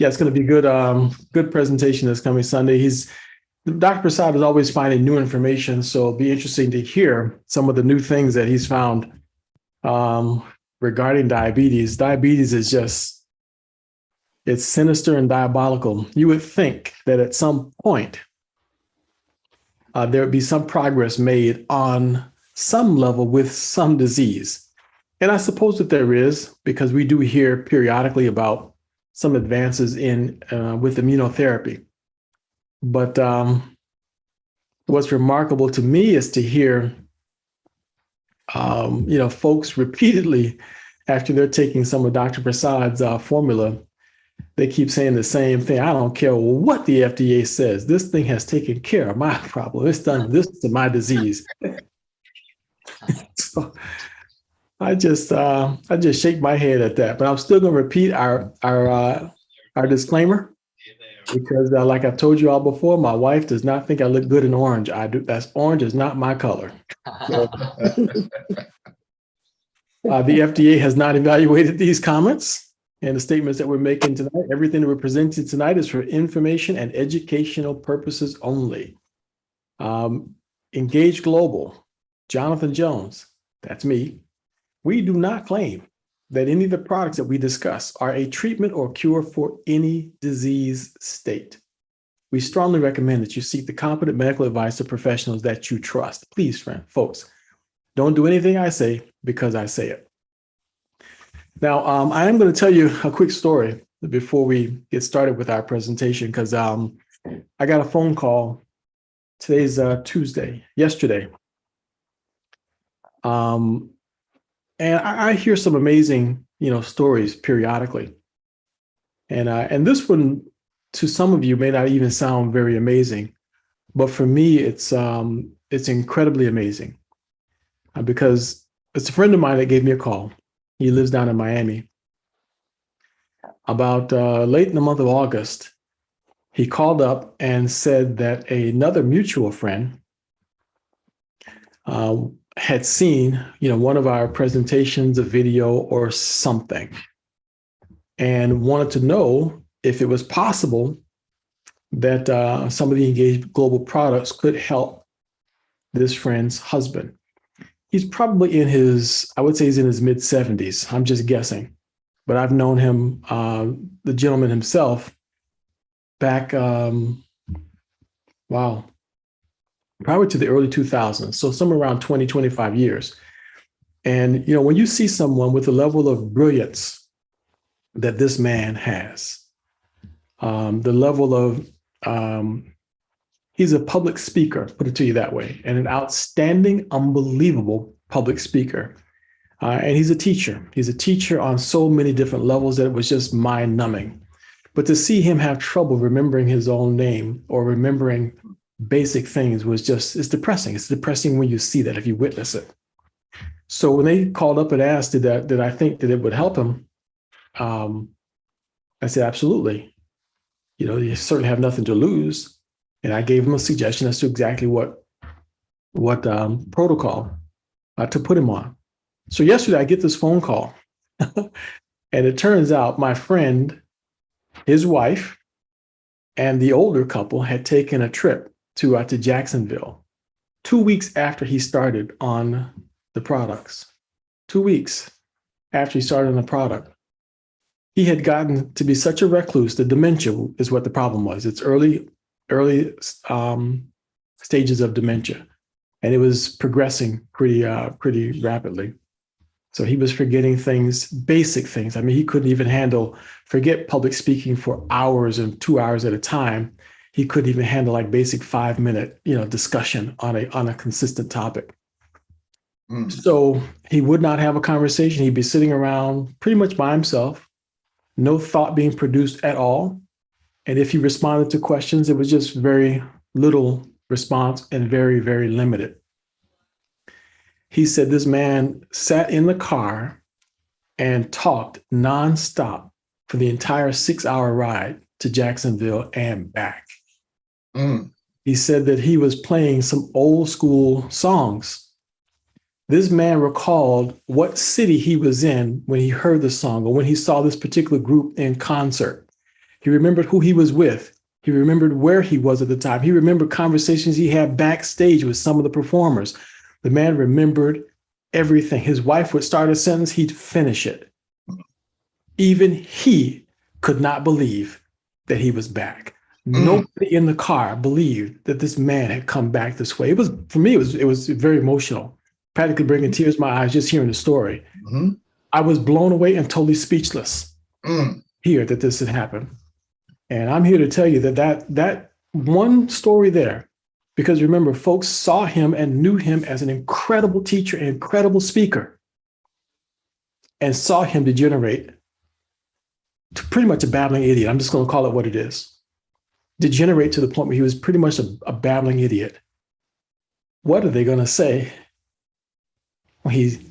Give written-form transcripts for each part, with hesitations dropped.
Yeah, it's going to be good. Good presentation this coming Sunday. Dr. Prasad is always finding new information, so it'll be interesting to hear some of the new things that he's found um, regarding diabetes. Diabetes is just, it's sinister and diabolical. You would think that at some point there would be some progress made on some level with some disease. And I suppose that there is, because we do hear periodically about some advances in with immunotherapy. But what's remarkable to me is to hear, folks repeatedly after they're taking some of Dr. Prasad's formula, they keep saying the same thing. I don't care what the FDA says. This thing has taken care of my problem. It's done this to my disease. So I just shake my head at that. But I'm still going to repeat our disclaimer. Because like I've told you all before, my wife does not think I look good in orange. I do. Orange is not my color. So, the FDA has not evaluated these comments and the statements that we're making tonight. Everything that we're presenting tonight is for information and educational purposes only. Engage Global, Jonathan Jones, that's me. We do not claim that any of the products that we discuss are a treatment or cure for any disease state. We strongly recommend that you seek the competent medical advice of professionals that you trust. Please, folks, don't do anything I say because I say it. Now, I am going to tell you a quick story before we get started with our presentation, because I got a phone call. Today's Tuesday, yesterday. And I hear some amazing, stories periodically. And this one, to some of you, may not even sound very amazing, but for me, it's incredibly amazing because it's a friend of mine that gave me a call. He lives down in Miami. About late in the month of August, he called up and said that another mutual friend had seen, one of our presentations, a video or something, and wanted to know if it was possible that some of the Engage Global products could help this friend's husband. He's probably I would say he's in his mid 70s. I'm just guessing, but I've known him, the gentleman himself, back, probably to the early 2000s. So somewhere around 20, 25 years. And, when you see someone with the level of brilliance that this man has, the level of, he's a public speaker, put it to you that way, and an outstanding, unbelievable public speaker. And he's a teacher. He's a teacher on so many different levels that it was just mind numbing. But to see him have trouble remembering his own name or remembering basic things it's depressing. It's depressing when you see that, if you witness it. So when they called up and asked, did I think that it would help him? I said, absolutely. You certainly have nothing to lose. And I gave him a suggestion as to exactly what protocol to put him on. So yesterday I get this phone call and it turns out my friend, his wife, and the older couple had taken a trip to Jacksonville 2 weeks after he started on the products. 2 weeks after he started on the product. He had gotten to be such a recluse. The dementia is what the problem was. It's early stages of dementia, and it was progressing pretty rapidly. So he was forgetting things, basic things. I mean, he couldn't even forget public speaking for hours and 2 hours at a time. He couldn't even handle like basic 5-minute, discussion on a consistent topic. So he would not have a conversation. He'd be sitting around pretty much by himself, no thought being produced at all. And if he responded to questions, it was just very little response and very, very limited. He said this man sat in the car and talked nonstop for the entire 6-hour ride to Jacksonville and back. He said that he was playing some old school songs. This man recalled what city he was in when he heard the song or when he saw this particular group in concert. He remembered who he was with. He remembered where he was at the time. He remembered conversations he had backstage with some of the performers. The man remembered everything. His wife would start a sentence, he'd finish it. Even he could not believe that he was back. Nobody in the car believed that this man had come back this way. It was, for me, it was very emotional, practically bringing tears to my eyes just hearing the story. I was blown away and totally speechless here that this had happened. And I'm here to tell you that one story there, because remember, folks saw him and knew him as an incredible teacher, an incredible speaker, and saw him degenerate to pretty much a babbling idiot. I'm just going to call it what it is. Degenerate to the point where he was pretty much a babbling idiot. What are they going to say when he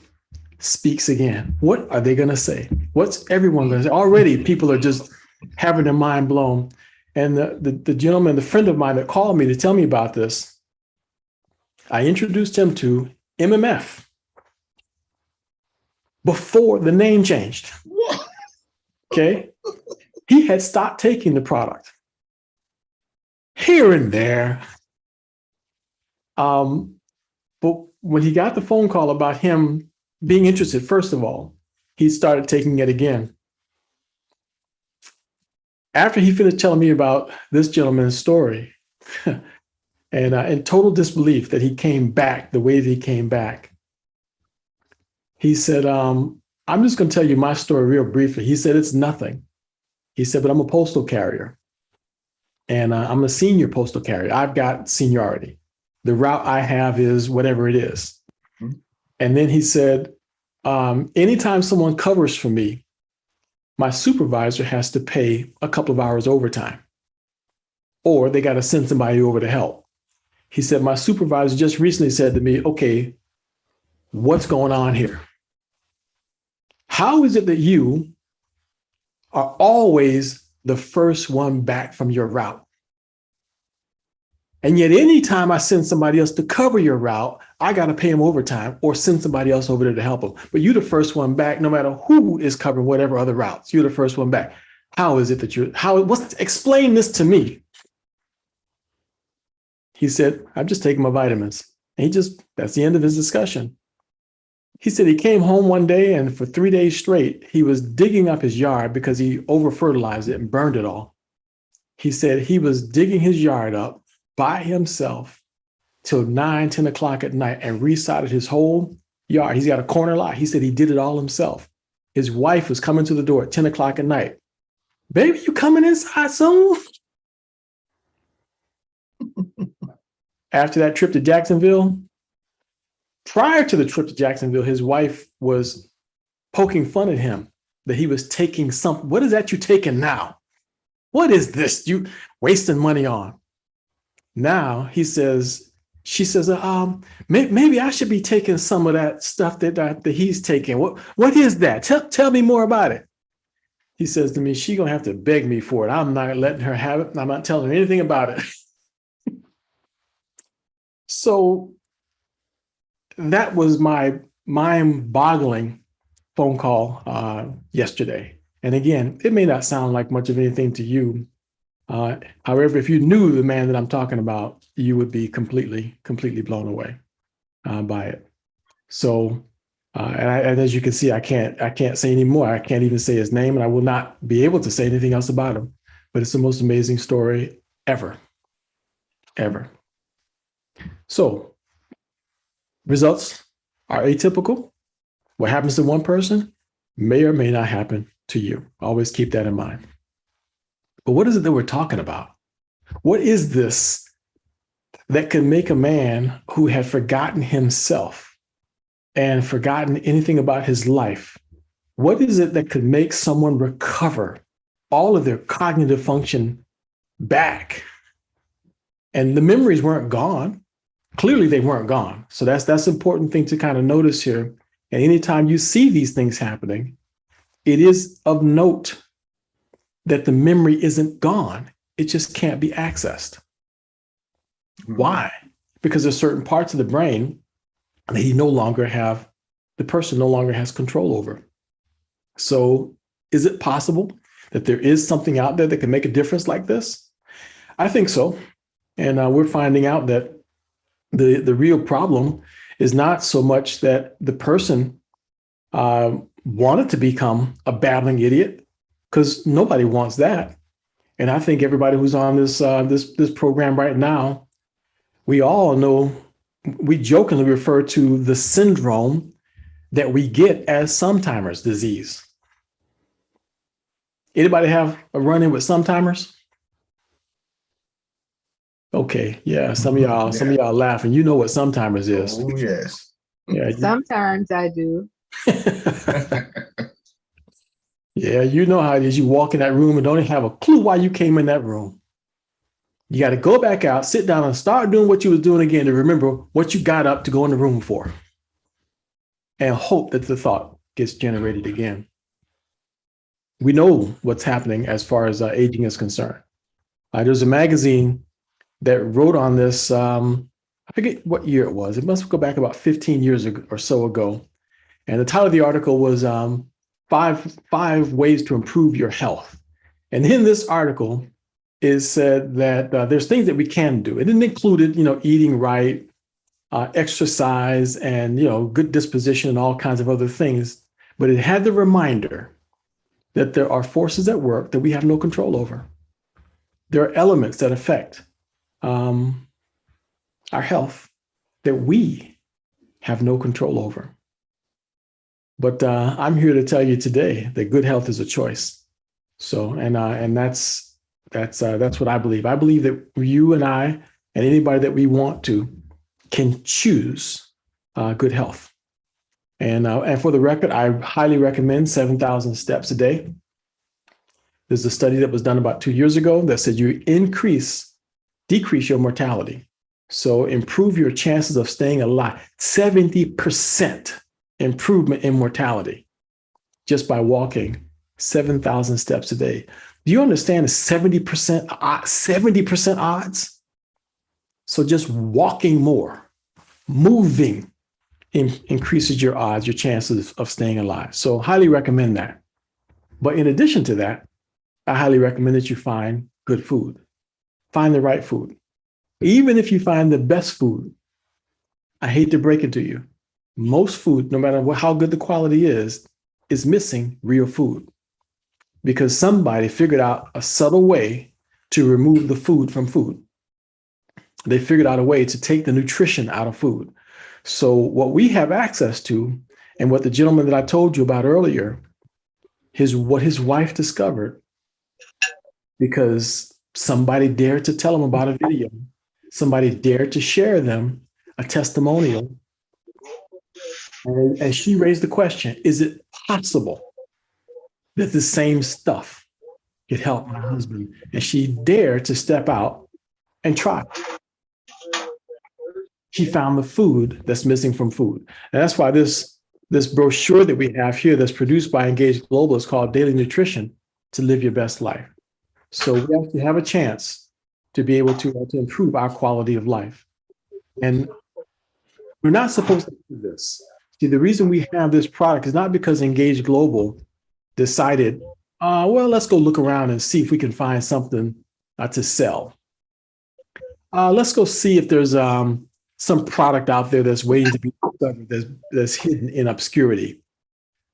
speaks again? What are they going to say? What's everyone going to say? Already people are just having their mind blown. And the gentleman, the friend of mine that called me to tell me about this, I introduced him to MMF before the name changed. Okay. He had stopped taking the product here and there. But when he got the phone call about him being interested, first of all, he started taking it again. After he finished telling me about this gentleman's story, and in total disbelief that he came back the way that he came back, he said, I'm just going to tell you my story real briefly. He said, it's nothing. He said, but I'm a postal carrier. And I'm a senior postal carrier. I've got seniority. The route I have is whatever it is. And then he said, anytime someone covers for me, my supervisor has to pay a couple of hours overtime, or they got to send somebody over to help. He said, my supervisor just recently said to me, okay, what's going on here? How is it that you are always the first one back from your route? And yet anytime I send somebody else to cover your route, I got to pay them overtime or send somebody else over there to help them. But you're the first one back, no matter who is covering whatever other routes. You're the first one back. How is it that explain this to me? He said, I'm just taking my vitamins. And that's the end of his discussion. He said he came home one day and for 3 days straight, he was digging up his yard because he over-fertilized it and burned it all. He said he was digging his yard up by himself till 9, 10 o'clock at night and resodded his whole yard. He's got a corner lot. He said he did it all himself. His wife was coming to the door at 10 o'clock at night. Baby, you coming inside soon? After that trip to Jacksonville, prior to the trip to Jacksonville, his wife was poking fun at him that he was taking something. What is that you're taking now? What is this you wasting money on? Now she says, maybe I should be taking some of that stuff that he's taking. What is that? Tell me more about it. He says to me, she's going to have to beg me for it. I'm not letting her have it. I'm not telling her anything about it. So that was my mind-boggling phone call yesterday. And again, it may not sound like much of anything to you. However, if you knew the man that I'm talking about, you would be completely blown away by it. So, and as you can see, I can't say any more. I can't even say his name, and I will not be able to say anything else about him. But it's the most amazing story ever. So, results are atypical. What happens to one person may or may not happen to you. Always keep that in mind. But what is it that we're talking about? What is this that could make a man who had forgotten himself and forgotten anything about his life? What is it that could make someone recover all of their cognitive function back? And the memories weren't gone. Clearly, they weren't gone. So that's an important thing to kind of notice here. And anytime you see these things happening, it is of note that the memory isn't gone. It just can't be accessed. Why? Because there's certain parts of the brain that the person no longer has control over. So is it possible that there is something out there that can make a difference like this? I think so. And we're finding out that the real problem is not so much that the person wanted to become a babbling idiot, because nobody wants that. And I think everybody who's on this program right now, we all know, we jokingly refer to the syndrome that we get as sometimers disease. Anybody have a run-in with sometimers? Okay, yeah, some of y'all laughing. You know what sometimers is. Oh, yes. Yeah. Sometimes I do. Yeah, you know how it is. You walk in that room and don't even have a clue why you came in that room. You got to go back out, sit down, and start doing what you was doing again to remember what you got up to go in the room for, and hope that the thought gets generated again. We know what's happening as far as aging is concerned. There's a magazine that wrote on this. I forget what year it was. It must go back about 15 years or so ago. And the title of the article was five ways to improve your health. And in this article, it said that there's things that we can do. It included, eating right, exercise, and, good disposition and all kinds of other things. But it had the reminder that there are forces at work that we have no control over. There are elements that affect our health that we have no control over. But I'm here to tell you today that good health is a choice. So, and that's what I believe. I believe that you and I and anybody that we want to can choose good health. And for the record, I highly recommend 7,000 steps a day. There's a study that was done about 2 years ago that said you decrease your mortality. So improve your chances of staying alive. 70% improvement in mortality just by walking 7,000 steps a day. Do you understand the 70% odds? So just walking more, moving increases your odds, your chances of staying alive. So highly recommend that. But in addition to that, I highly recommend that you find good food. Find the right food. Even if you find the best food, I hate to break it to you, most food, no matter how good the quality is missing real food, because somebody figured out a subtle way to remove the food from food. They figured out a way to take the nutrition out of food. So what we have access to, and what the gentleman that I told you about earlier, what his wife discovered, because somebody dared to tell him about a video, somebody dared to share them a testimonial. And she raised the question, is it possible that the same stuff could help my husband? And she dared to step out and try. She found the food that's missing from food. And that's why this brochure that we have here that's produced by Engage Global is called Daily Nutrition to Live Your Best Life. So we actually have a chance to be able to improve our quality of life. And we're not supposed to do this. See, the reason we have this product is not because Engage Global decided, let's go look around and see if we can find something to sell. Let's go see if there's some product out there that's waiting to be discovered, that's hidden in obscurity.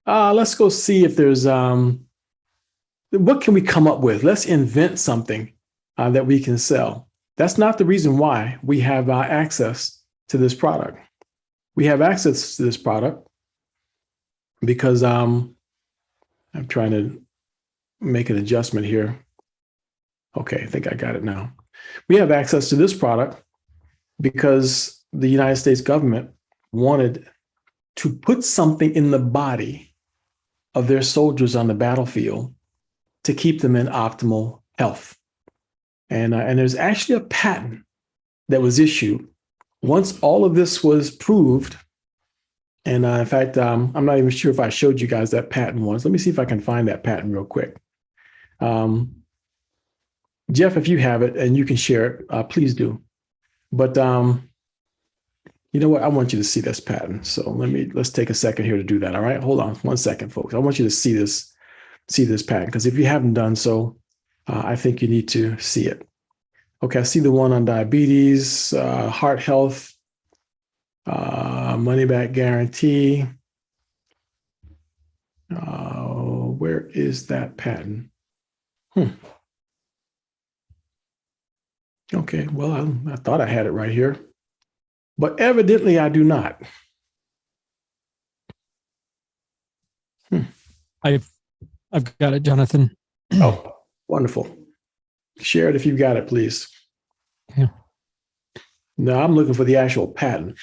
Let's go see if there's, what can we come up with? Let's invent something that we can sell. That's not the reason why we have access to this product. We have access to this product because I'm trying to make an adjustment here. Okay, I think I got it now. We have access to this product because the United States government wanted to put something in the body of their soldiers on the battlefield to keep them in optimal health. And there's actually a patent that was issued once all of this was proved. And in fact, I'm not even sure if I showed you guys that patent once. Let me see if I can find that patent real quick. Jeff, if you have it and you can share it, please do. But you know what? I want you to see this patent. So let's take a second here to do that. All right, hold on 1 second, folks. I want you to see this see this patent, because if you haven't done so, I think you need to see it. Okay, I see the one on diabetes, heart health, money back guarantee. Where is that patent? Okay, well, I thought I had it right here, but evidently I do not. I've got it, Jonathan. Oh, wonderful. Share it if you've got it, please. Yeah. No, I'm looking for the actual patent.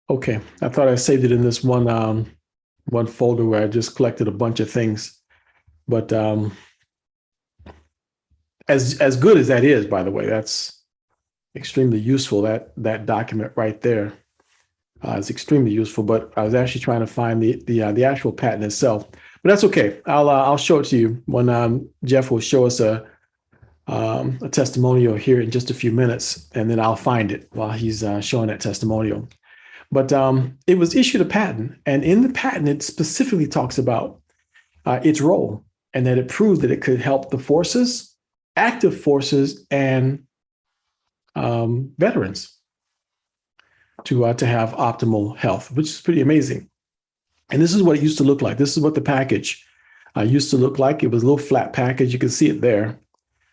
Okay, I thought I saved it in this one folder where I just collected a bunch of things. But as good as that is, by the way, that's extremely useful. That document right there is extremely useful. But I was actually trying to find the actual patent itself. But that's okay. I'll show it to you when Jeff will show us a testimonial here in just a few minutes, and then I'll find it while he's showing that testimonial. But it was issued a patent, and in the patent, it specifically talks about its role, and that it proved that it could help the forces, active forces, and veterans to have optimal health, which is pretty amazing. And this is what it used to look like. This is what the package used to look like. It was a little flat package. You can see it there,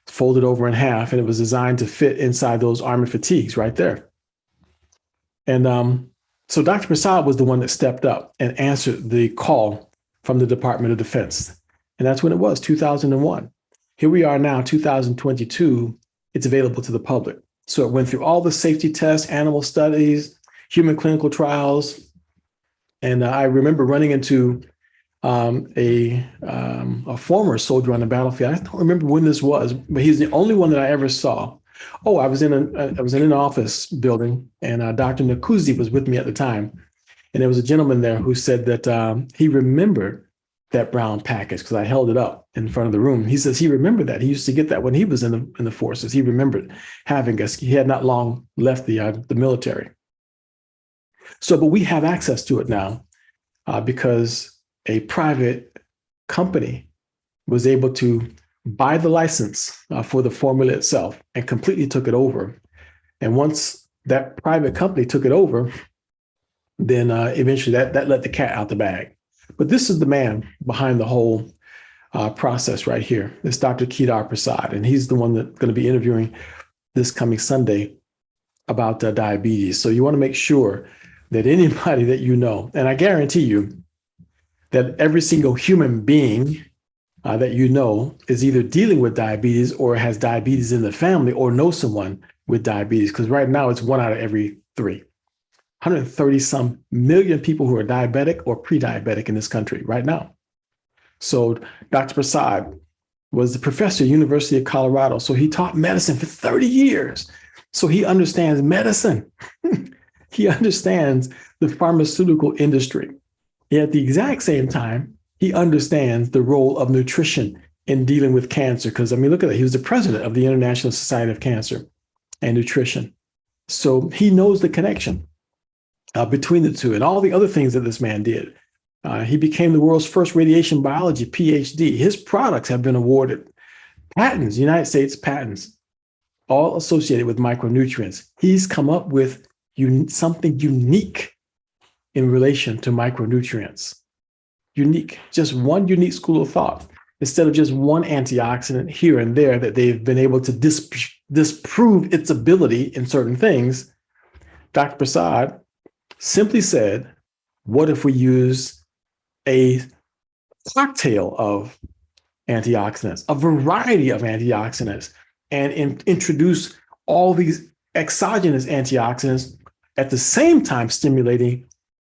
folded over in half, and it was designed to fit inside those army fatigues right there. And so Dr. Prasad was the one that stepped up and answered the call from the Department of Defense. And that's when it was, 2001. Here we are now, 2022. It's available to the public. So it went through all the safety tests, animal studies, human clinical trials. And I remember running into a former soldier on the battlefield. I don't remember when this was, but he's the only one that I ever saw. Oh, I was in an office building, and Dr. Nakuzi was with me at the time. And there was a gentleman there who said that he remembered that brown package because I held it up in front of the room. He says he remembered that. He used to get that when he was in the forces. He remembered having us. He had not long left the military. So, but we have access to it now because a private company was able to buy the license for the formula itself and completely took it over. And once that private company took it over, then eventually that let the cat out the bag. But this is the man behind the whole process right here. It's Dr. Kedar Prasad, and he's the one that's going to be interviewing this coming Sunday about diabetes. So you want to make sure that anybody that you know, and I guarantee you that every single human being that you know is either dealing with diabetes or has diabetes in the family or knows someone with diabetes, because right now it's 1 out of every 3. 130 some million people who are diabetic or pre-diabetic in this country right now. So Dr. Prasad was the professor at University of Colorado. So he taught medicine for 30 years. So he understands medicine. He understands the pharmaceutical industry. Yet at the exact same time, he understands the role of nutrition in dealing with cancer. Because, I mean, look at that. He was the president of the International Society of Cancer and Nutrition. So he knows the connection between the two and all the other things that this man did. He became the world's first radiation biology PhD. His products have been awarded patents, United States patents, all associated with micronutrients. He's come up with something unique in relation to micronutrients. Unique, just one unique school of thought, instead of just one antioxidant here and there that they've been able to disprove its ability in certain things. Dr. Prasad simply said, what if we use a cocktail of antioxidants, a variety of antioxidants, and introduce all these exogenous antioxidants at the same time stimulating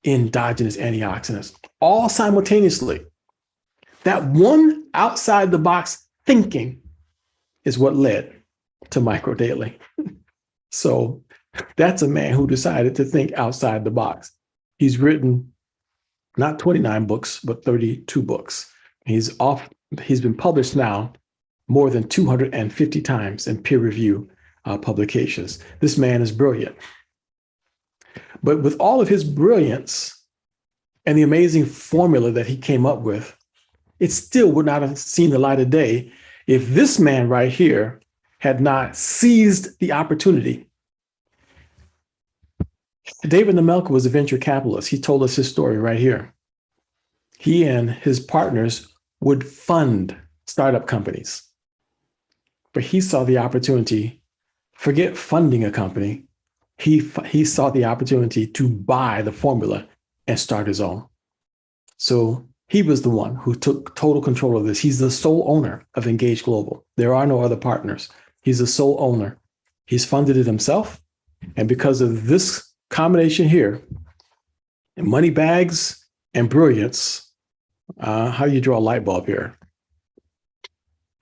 endogenous antioxidants, all simultaneously. That one outside the box thinking is what led to MicroDaily. So that's a man who decided to think outside the box. He's written not 29 books, but 32 books. He's been published now more than 250 times in peer review publications. This man is brilliant. But with all of his brilliance and the amazing formula that he came up with, it still would not have seen the light of day if this man right here had not seized the opportunity. David Nemelka was a venture capitalist. He told us his story right here. He and his partners would fund startup companies, but he saw the opportunity. Forget funding a company. He saw the opportunity to buy the formula and start his own. So he was the one who took total control of this. He's the sole owner of Engage Global. There are no other partners. He's the sole owner. He's funded it himself. And because of this combination here, money bags and brilliance, how do you draw a light bulb here?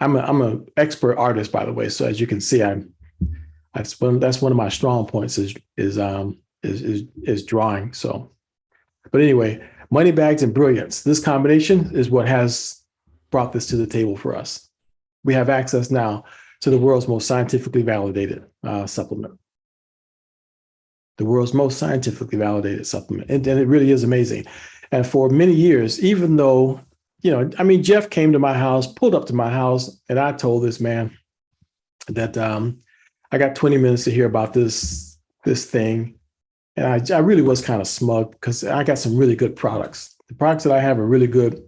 I'm an expert artist, by the way. So as you can see, that's one of my strong points is drawing. So, but anyway, money bags and brilliance. This combination is what has brought this to the table for us. We have access now to the world's most scientifically validated supplement. The world's most scientifically validated supplement. And it really is amazing. And for many years, even though, Jeff came to my house, pulled up to my house, and I told this man that I got 20 minutes to hear about this thing. And I really was kind of smug because I got some really good products. The products that I have are really good.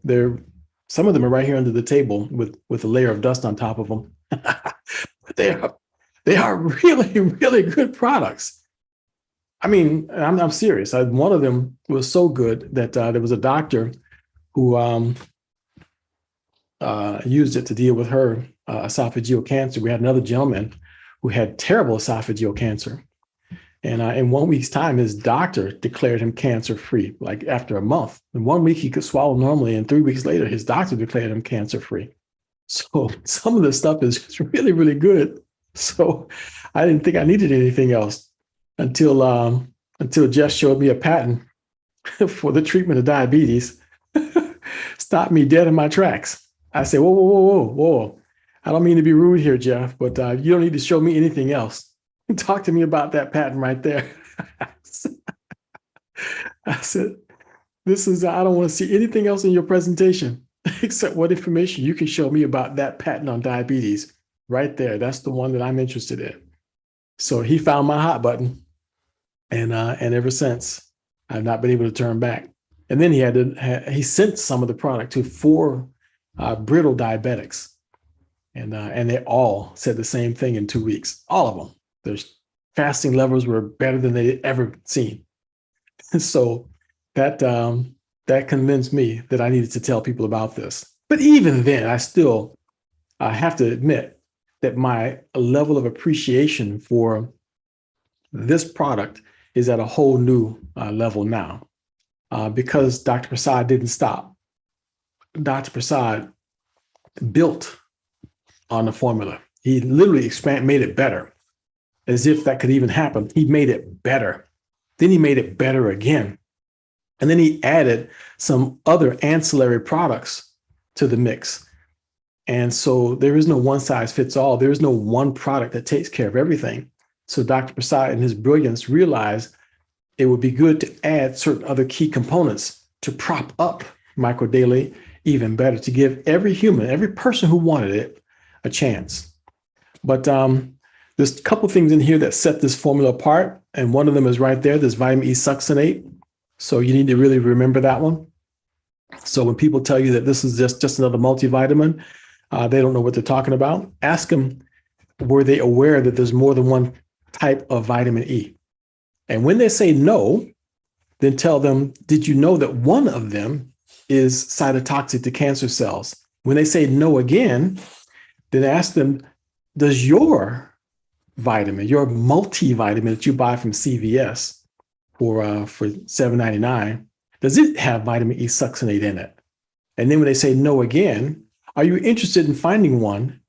Some of them are right here under the table with a layer of dust on top of them. They are really, really good products. I mean, I'm serious. One of them was so good that there was a doctor who used it to deal with her esophageal cancer. We had another gentleman who had terrible esophageal cancer. And in 1 week's time, his doctor declared him cancer-free, like after a month. In 1 week, he could swallow normally, and 3 weeks later, his doctor declared him cancer-free. So some of this stuff is really, really good. So I didn't think I needed anything else until Jeff showed me a patent for the treatment of diabetes. Stopped me dead in my tracks. I said, whoa. I don't mean to be rude here, Jeff, but you don't need to show me anything else. Talk to me about that patent right there. I said, I don't want to see anything else in your presentation except what information you can show me about that patent on diabetes right there. That's the one that I'm interested in. So he found my hot button. And ever since, I've not been able to turn back. And then he sent some of the product to 4 brittle diabetics. And they all said the same thing in 2 weeks. All of them. Their fasting levels were better than they'd ever seen. So that convinced me that I needed to tell people about this. But even then, I still have to admit that my level of appreciation for this product is at a whole new level now because Dr. Prasad didn't stop. Dr. Prasad built on the formula. He literally made it better, as if that could even happen. He made it better. Then he made it better again. And then he added some other ancillary products to the mix. And so there is no one size fits all. There is no one product that takes care of everything. So Dr. Prasad in his brilliance realized it would be good to add certain other key components to prop up MicroDaily even better, to give every human, every person who wanted it, a chance. But there's a couple things in here that set this formula apart. And one of them is right there, this vitamin E succinate. So you need to really remember that one. So when people tell you that this is just another multivitamin, they don't know what they're talking about. Ask them, were they aware that there's more than one type of vitamin E? And when they say no, then tell them, did you know that one of them is cytotoxic to cancer cells? When they say no again, then ask them, does your vitamin, your multivitamin that you buy from CVS for $7.99, does it have vitamin E succinate in it? And then when they say no again, are you interested in finding one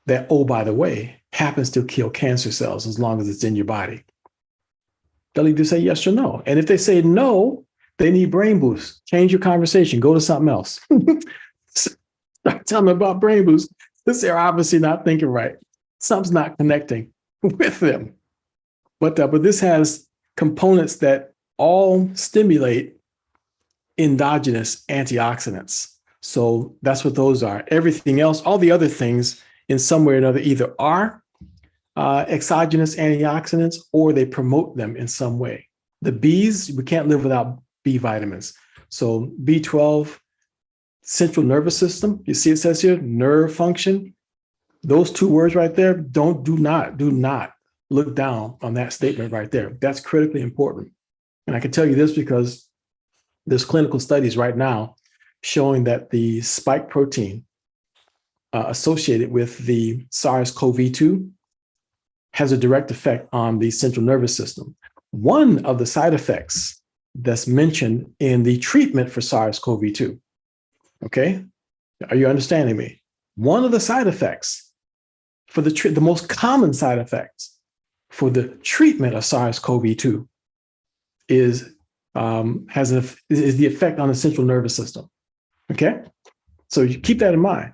that, oh, by the way, happens to kill cancer cells as long as it's in your body? They'll either say yes or no. And if they say no, they need brain boost. Change your conversation. Go to something else. Start telling them about brain boost. They're obviously not thinking right. Something's not connecting. with them. But this has components that all stimulate endogenous antioxidants. So that's what those are. Everything else, all the other things in some way or another either are exogenous antioxidants or they promote them in some way. The Bs, we can't live without B vitamins. So B12, central nervous system, you see it says here, nerve function. Those two words right there, do not look down on that statement right there. That's critically important. And I can tell you this because there's clinical studies right now showing that the spike protein associated with the SARS-CoV-2 has a direct effect on the central nervous system. One of the side effects that's mentioned in the treatment for SARS-CoV-2, okay? Are you understanding me? One of the side effects for the most common side effects for the treatment of SARS-CoV-2 is the effect on the central nervous system. Okay, so you keep that in mind.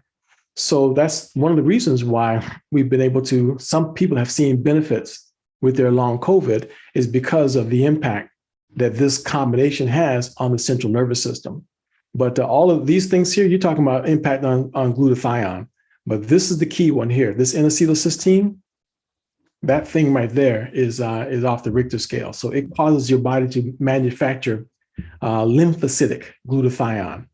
So that's one of the reasons why we've been able to. Some people have seen benefits with their long COVID is because of the impact that this combination has on the central nervous system. But all of these things here, you're talking about impact on glutathione. But this is the key one here. This N-acetylcysteine, that thing right there is off the Richter scale. So it causes your body to manufacture lymphocytic glutathione.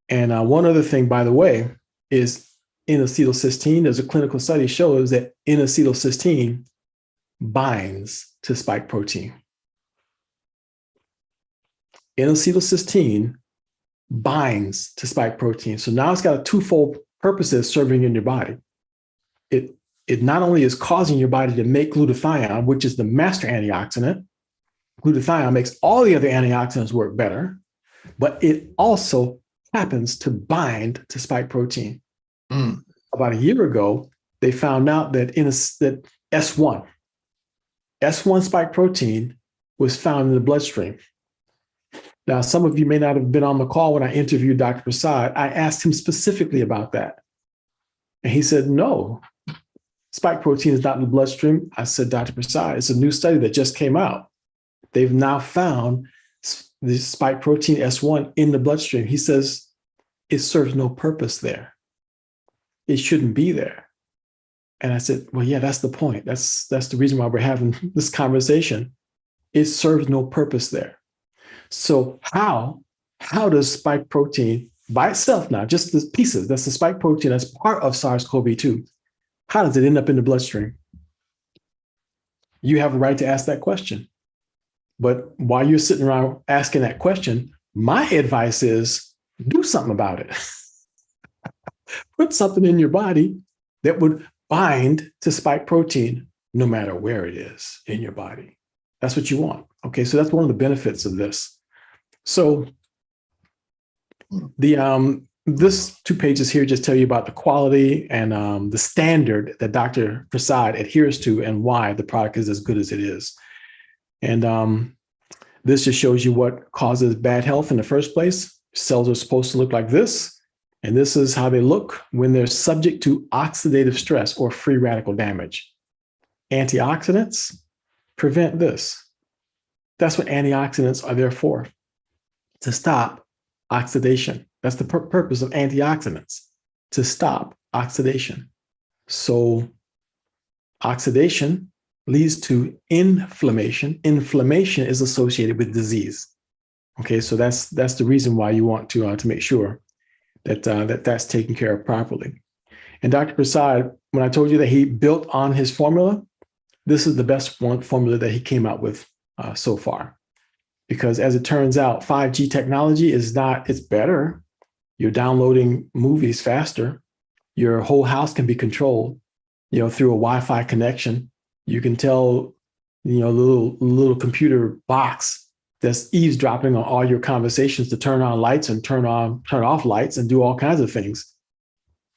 And one other thing, by the way, is N-acetylcysteine. There's a clinical study shows that N-acetylcysteine binds to spike protein. N-acetylcysteine binds to spike protein. So now it's got a twofold purposes serving in your body. It not only is causing your body to make glutathione, which is the master antioxidant. Glutathione makes all the other antioxidants work better, but it also happens to bind to spike protein. About a year ago, they found out that that S1 spike protein was found in the bloodstream. Now, some of you may not have been on the call when I interviewed Dr. Prasad. I asked him specifically about that. And he said, no, spike protein is not in the bloodstream. I said, Dr. Prasad, it's a new study that just came out. They've now found the spike protein S1 in the bloodstream. He says, it serves no purpose there. It shouldn't be there. And I said, well, yeah, that's the point. That's the reason why we're having this conversation. It serves no purpose there. So how does spike protein by itself now, just the pieces, that's the spike protein that's part of SARS-CoV-2, how does it end up in the bloodstream? You have a right to ask that question. But while you're sitting around asking that question, my advice is do something about it. Put something in your body that would bind to spike protein no matter where it is in your body. That's what you want. Okay, so that's one of the benefits of this. So this 2 pages here just tell you about the quality and the standard that Dr. Prasad adheres to and why the product is as good as it is. And this just shows you what causes bad health in the first place. Cells are supposed to look like this. And this is how they look when they're subject to oxidative stress or free radical damage. Antioxidants prevent this. That's what antioxidants are there for, to stop oxidation. That's the purpose of antioxidants, to stop oxidation. So oxidation leads to inflammation. Inflammation is associated with disease. Okay, so that's the reason why you want to make sure that that's taken care of properly. And Dr. Prasad, when I told you that he built on his formula, this is the best formula that he came out with so far. Because as it turns out, 5G technology it's better. You're downloading movies faster. Your whole house can be controlled, through a Wi-Fi connection. You can tell, little computer box that's eavesdropping on all your conversations to turn on lights and turn off lights and do all kinds of things.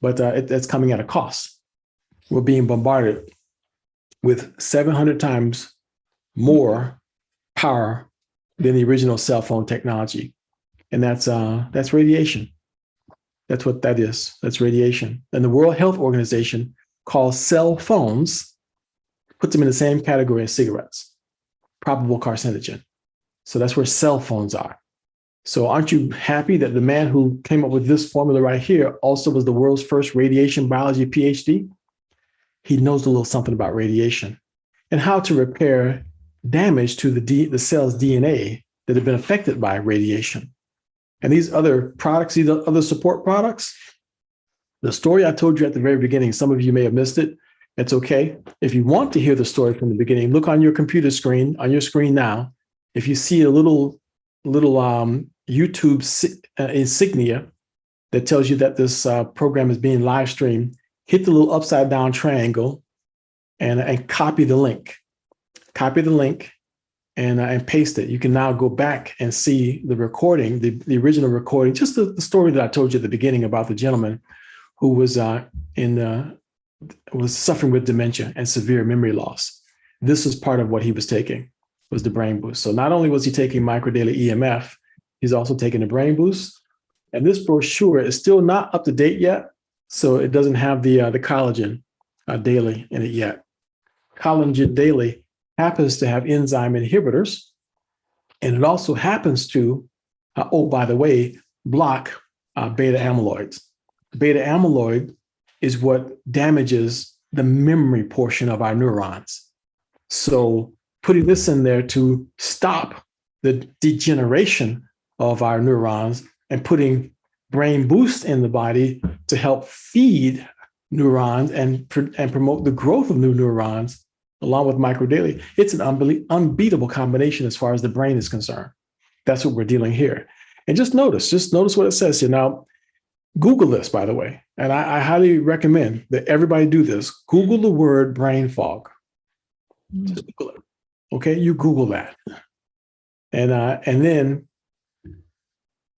But it's coming at a cost. We're being bombarded with 700 times more power than the original cell phone technology. And that's radiation. That's what that is. That's radiation. And the World Health Organization calls cell phones puts them in the same category as cigarettes, probable carcinogen. So that's where cell phones are. So aren't you happy that the man who came up with this formula right here also was the world's first radiation biology PhD? He knows a little something about radiation and how to repair damage to the cell's DNA that have been affected by radiation. And these other products, these other support products, the story I told you at the very beginning, some of you may have missed it. It's okay. If you want to hear the story from the beginning, look on your computer screen, on your screen now. If you see a little YouTube insignia that tells you that this program is being live streamed, hit the little upside down triangle and copy the link. Copy the link and paste it. You can now go back and see the recording, the original recording, just the story that I told you at the beginning about the gentleman who was suffering with dementia and severe memory loss. This was part of what he was taking, was the brain boost. So not only was he taking microdaily EMF, he's also taking the brain boost. And this brochure is still not up to date yet, so it doesn't have the collagen daily in it yet. Collagen daily happens to have enzyme inhibitors, and it also happens to, by the way, block beta amyloids. Beta amyloid is what damages the memory portion of our neurons. So putting this in there to stop the degeneration of our neurons and putting brain boost in the body to help feed neurons and promote the growth of new neurons along with microdaily, it's an unbeatable combination as far as the brain is concerned. That's what we're dealing here. And just notice what it says here. Now, Google this, by the way, and I highly recommend that everybody do this. Google the word brain fog. Just Google it. Okay, you Google that. And then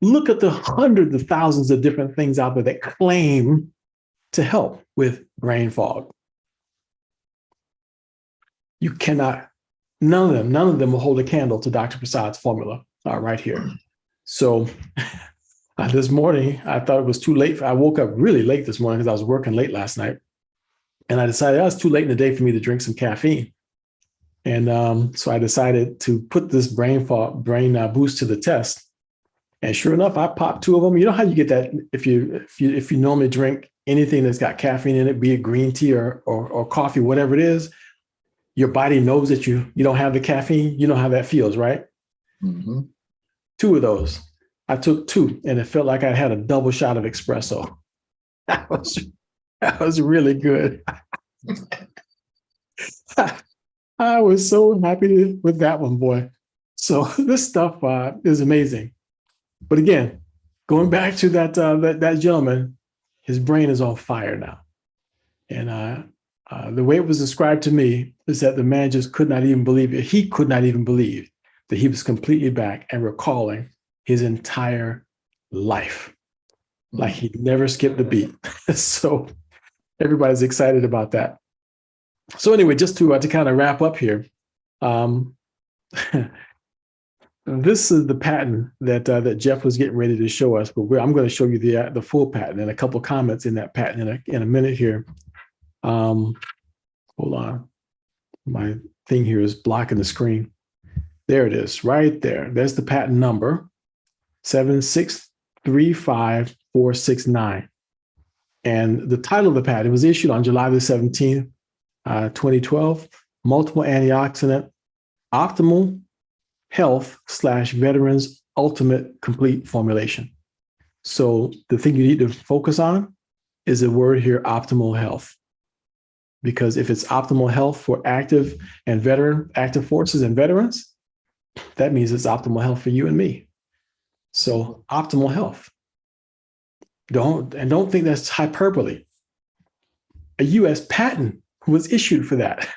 look at the hundreds of thousands of different things out there that claim to help with brain fog. You cannot, none of them will hold a candle to Dr. Prasad's formula right here. So this morning, I thought it was too late. I woke up really late this morning because I was working late last night. And I decided it's too late in the day for me to drink some caffeine. And so I decided to put this brain boost to the test. And sure enough, I popped two of them. You know how you get that if you normally drink anything that's got caffeine in it, be it green tea or coffee, whatever it is, your body knows that you don't have the caffeine. You know how that feels, right? Mm-hmm. Two of those. I took two, and it felt like I had a double shot of espresso. That was really good. I was so happy with that one, boy. So this stuff is amazing. But again, going back to that gentleman, his brain is on fire now. And the way it was described to me is that the man just could not even believe it. He could not even believe that he was completely back and recalling his entire life. Like he'd never skipped a beat. So everybody's excited about that. So anyway, just to kind of wrap up here, this is the patent that Jeff was getting ready to show us, but I'm going to show you the full patent and a couple of comments in that patent in a minute here. Hold on, my thing here is blocking the screen. There it is, right there. There's the patent number, 7635469. And the title of the patent was issued on July the 17th, 2012, multiple antioxidant, optimal health / veterans ultimate complete formulation. So the thing you need to focus on is the word here, optimal health. Because if it's optimal health for active forces and veterans, that means it's optimal health for you and me. So optimal health. Don't think that's hyperbole. A US patent was issued for that.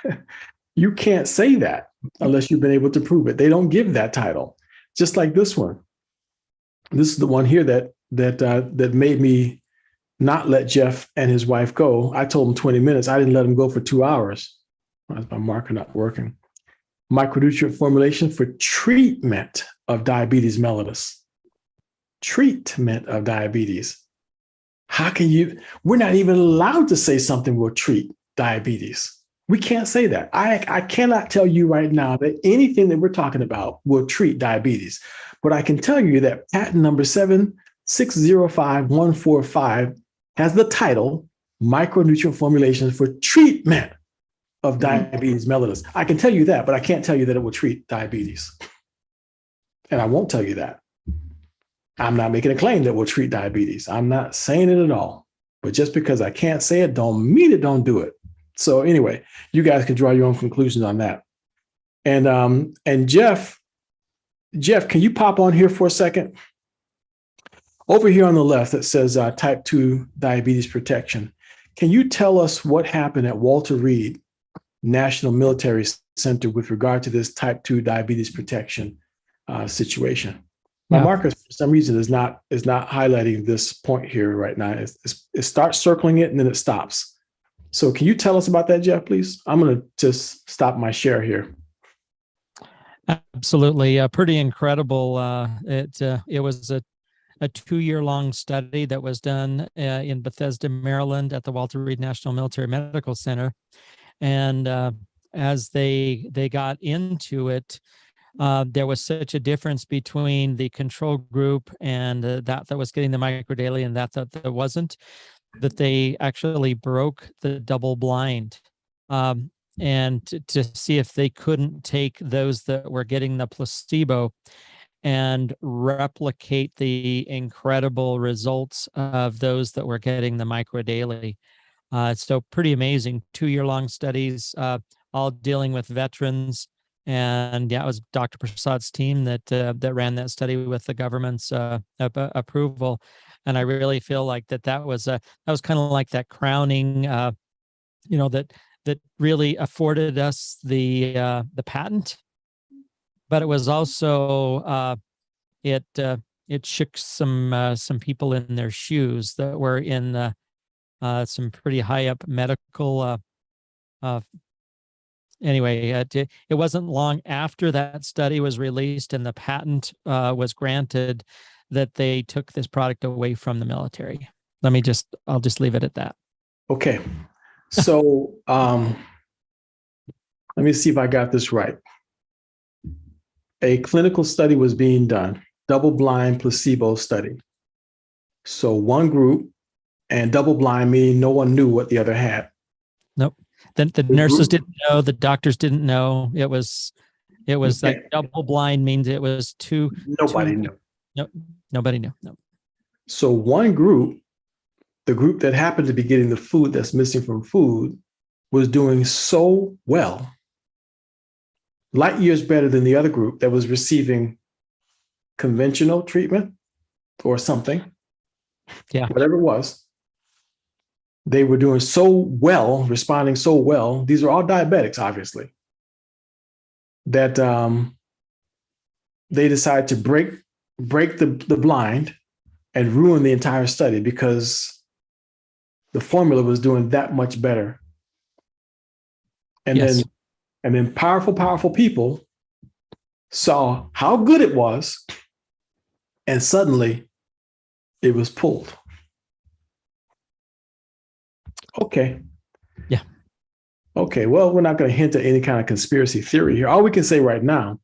You can't say that unless you've been able to prove it. They don't give that title. Just like this one. This is the one here that made me not let Jeff and his wife go. I told him 20 minutes. I didn't let him go for 2 hours. Why is my marker not working? Micronutrient formulation for treatment of diabetes mellitus. Treatment of diabetes. How can you? We're not even allowed to say something will treat diabetes. We can't say that. I cannot tell you right now that anything that we're talking about will treat diabetes. But I can tell you that patent number 7605145 has the title Micronutrient Formulations for Treatment of Diabetes Mellitus. I can tell you that, but I can't tell you that it will treat diabetes. And I won't tell you that. I'm not making a claim that will treat diabetes. I'm not saying it at all. But just because I can't say it, don't mean it, don't do it. So anyway, you guys can draw your own conclusions on that. And Jeff, can you pop on here for a second? Over here on the left, it says type 2 diabetes protection. Can you tell us what happened at Walter Reed National Military Center with regard to this type 2 diabetes protection situation? My marker, for some reason, is not highlighting this point here right now. It starts circling it and then it stops. So can you tell us about that, Jeff, please? I'm going to just stop my share here. Absolutely. Pretty incredible. It was a 2-year-long study that was done in Bethesda, Maryland at the Walter Reed National Military Medical Center. And as they got into it, there was such a difference between the control group and that was getting the microdaily and that wasn't, that they actually broke the double blind and to see if they couldn't take those that were getting the placebo and replicate the incredible results of those that were getting the microdaily. So pretty amazing 2-year-long studies, all dealing with veterans. And yeah, it was Dr. Prasad's team that ran that study with the government's approval. And I really feel like that was kind of like that crowning, that really afforded us the patent. But it was also it shook some people in their shoes that were in some pretty high up medical. Anyway, it wasn't long after that study was released and the patent was granted that they took this product away from the military. I'll just leave it at that. Okay. So let me see if I got this right. A clinical study was being done, double-blind placebo study. So one group, and double-blind meaning no one knew what the other had. Nope. The nurses didn't know, the doctors didn't know. It was okay. Like double-blind means it was two. Nobody knew. No, nobody knew. No. So one group, the group that happened to be getting the food that's missing from food, was doing so well, light years better than the other group that was receiving conventional treatment or something. Yeah. Whatever it was. They were doing so well, responding so well. These are all diabetics, obviously, that they decided to break the blind and ruin the entire study because the formula was doing that much better. And yes. then powerful people saw how good it was, and suddenly it was pulled. Okay. Yeah. Okay. Well, we're not going to hint at any kind of conspiracy theory here. All we can say right now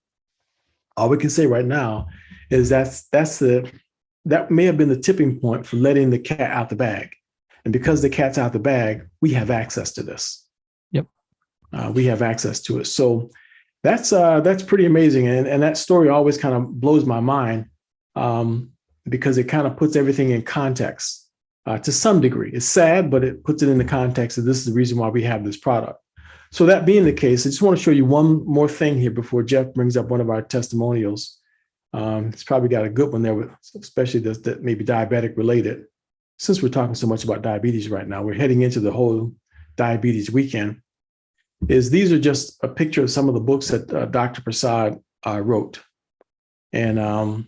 is that may have been the tipping point for letting the cat out the bag. And because the cat's out the bag, we have access to this. Yep. We have access to it. So that's pretty amazing. And that story always kind of blows my mind because it kind of puts everything in context. To some degree. It's sad, but it puts it in the context that this is the reason why we have this product. So that being the case, I just want to show you one more thing here before Jeff brings up one of our testimonials. It's probably got a good one there, especially that maybe diabetic related. Since we're talking so much about diabetes right now, we're heading into the whole diabetes weekend. These are just a picture of some of the books that Dr. Prasad wrote. And,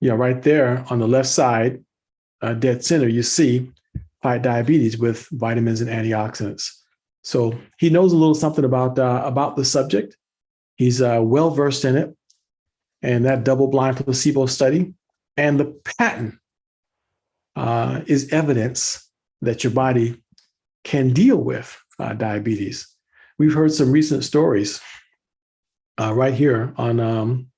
right there on the left side, dead center, you see fight diabetes with vitamins and antioxidants. So he knows a little something about the subject. He's well versed in it, and that double-blind placebo study and the patent is evidence that your body can deal with diabetes. we've heard some recent stories right here on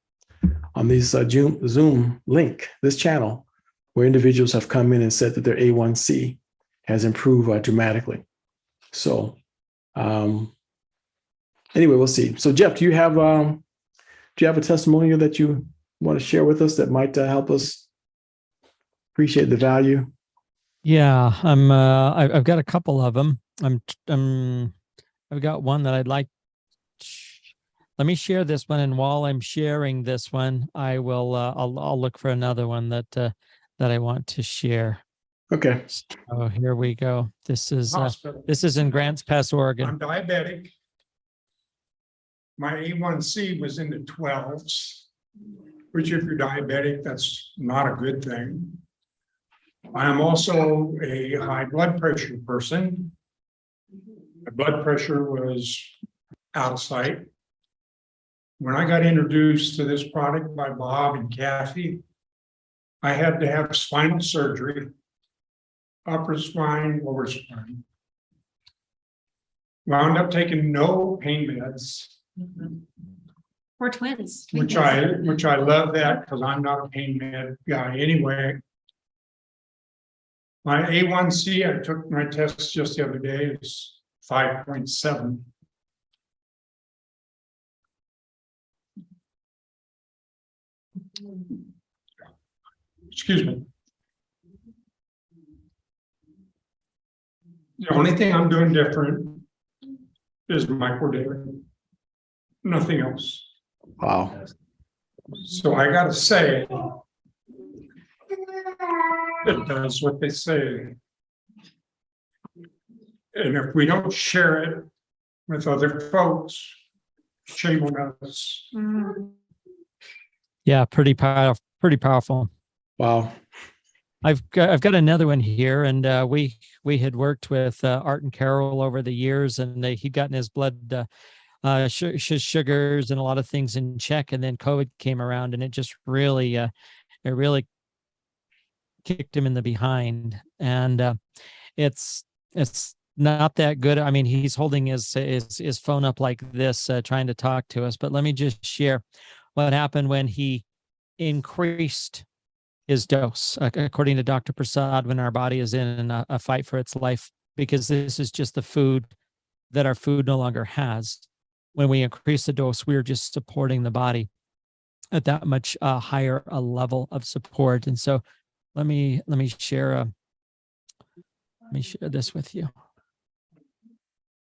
these Zoom link, this channel, where individuals have come in and said that their A1C has improved dramatically. So anyway, we'll see. So Jeff, do you have a testimonial that you want to share with us that might help us appreciate the value? Yeah, I've got a couple of them. I've got one that I'd like. Let me share this one, and while I'm sharing this one, I'll look for another one that I want to share. Okay. So here we go. This is in Grants Pass, Oregon. I'm diabetic. My A1C was in the 12s, which if you're diabetic, that's not a good thing. I am also a high blood pressure person. My blood pressure was out of sight. When I got introduced to this product by Bob and Kathy, I had to have spinal surgery, upper spine, lower spine. Wound up taking no pain meds. We're twins. Which I love that because I'm not a pain med guy anyway. My A1C, I took my test just the other day, is 5.7. Excuse me. The only thing I'm doing different is microdaily. Nothing else. Wow. So I gotta say, it does what they say. And if we don't share it with other folks, shame on us. Yeah, pretty powerful. Wow. I've got another one here, and we had worked with Art and Carol over the years, and he'd gotten his blood sugars and a lot of things in check, and then COVID came around, and it just really kicked him in the behind, and it's not that good. I mean, he's holding his phone up like this, trying to talk to us. But let me just share what happened when he increased his dose, according to Dr. Prasad, when our body is in a fight for its life, because this is just the food that our food no longer has. When we increase the dose, we're just supporting the body at that much higher a level of support. And so let me share this with you.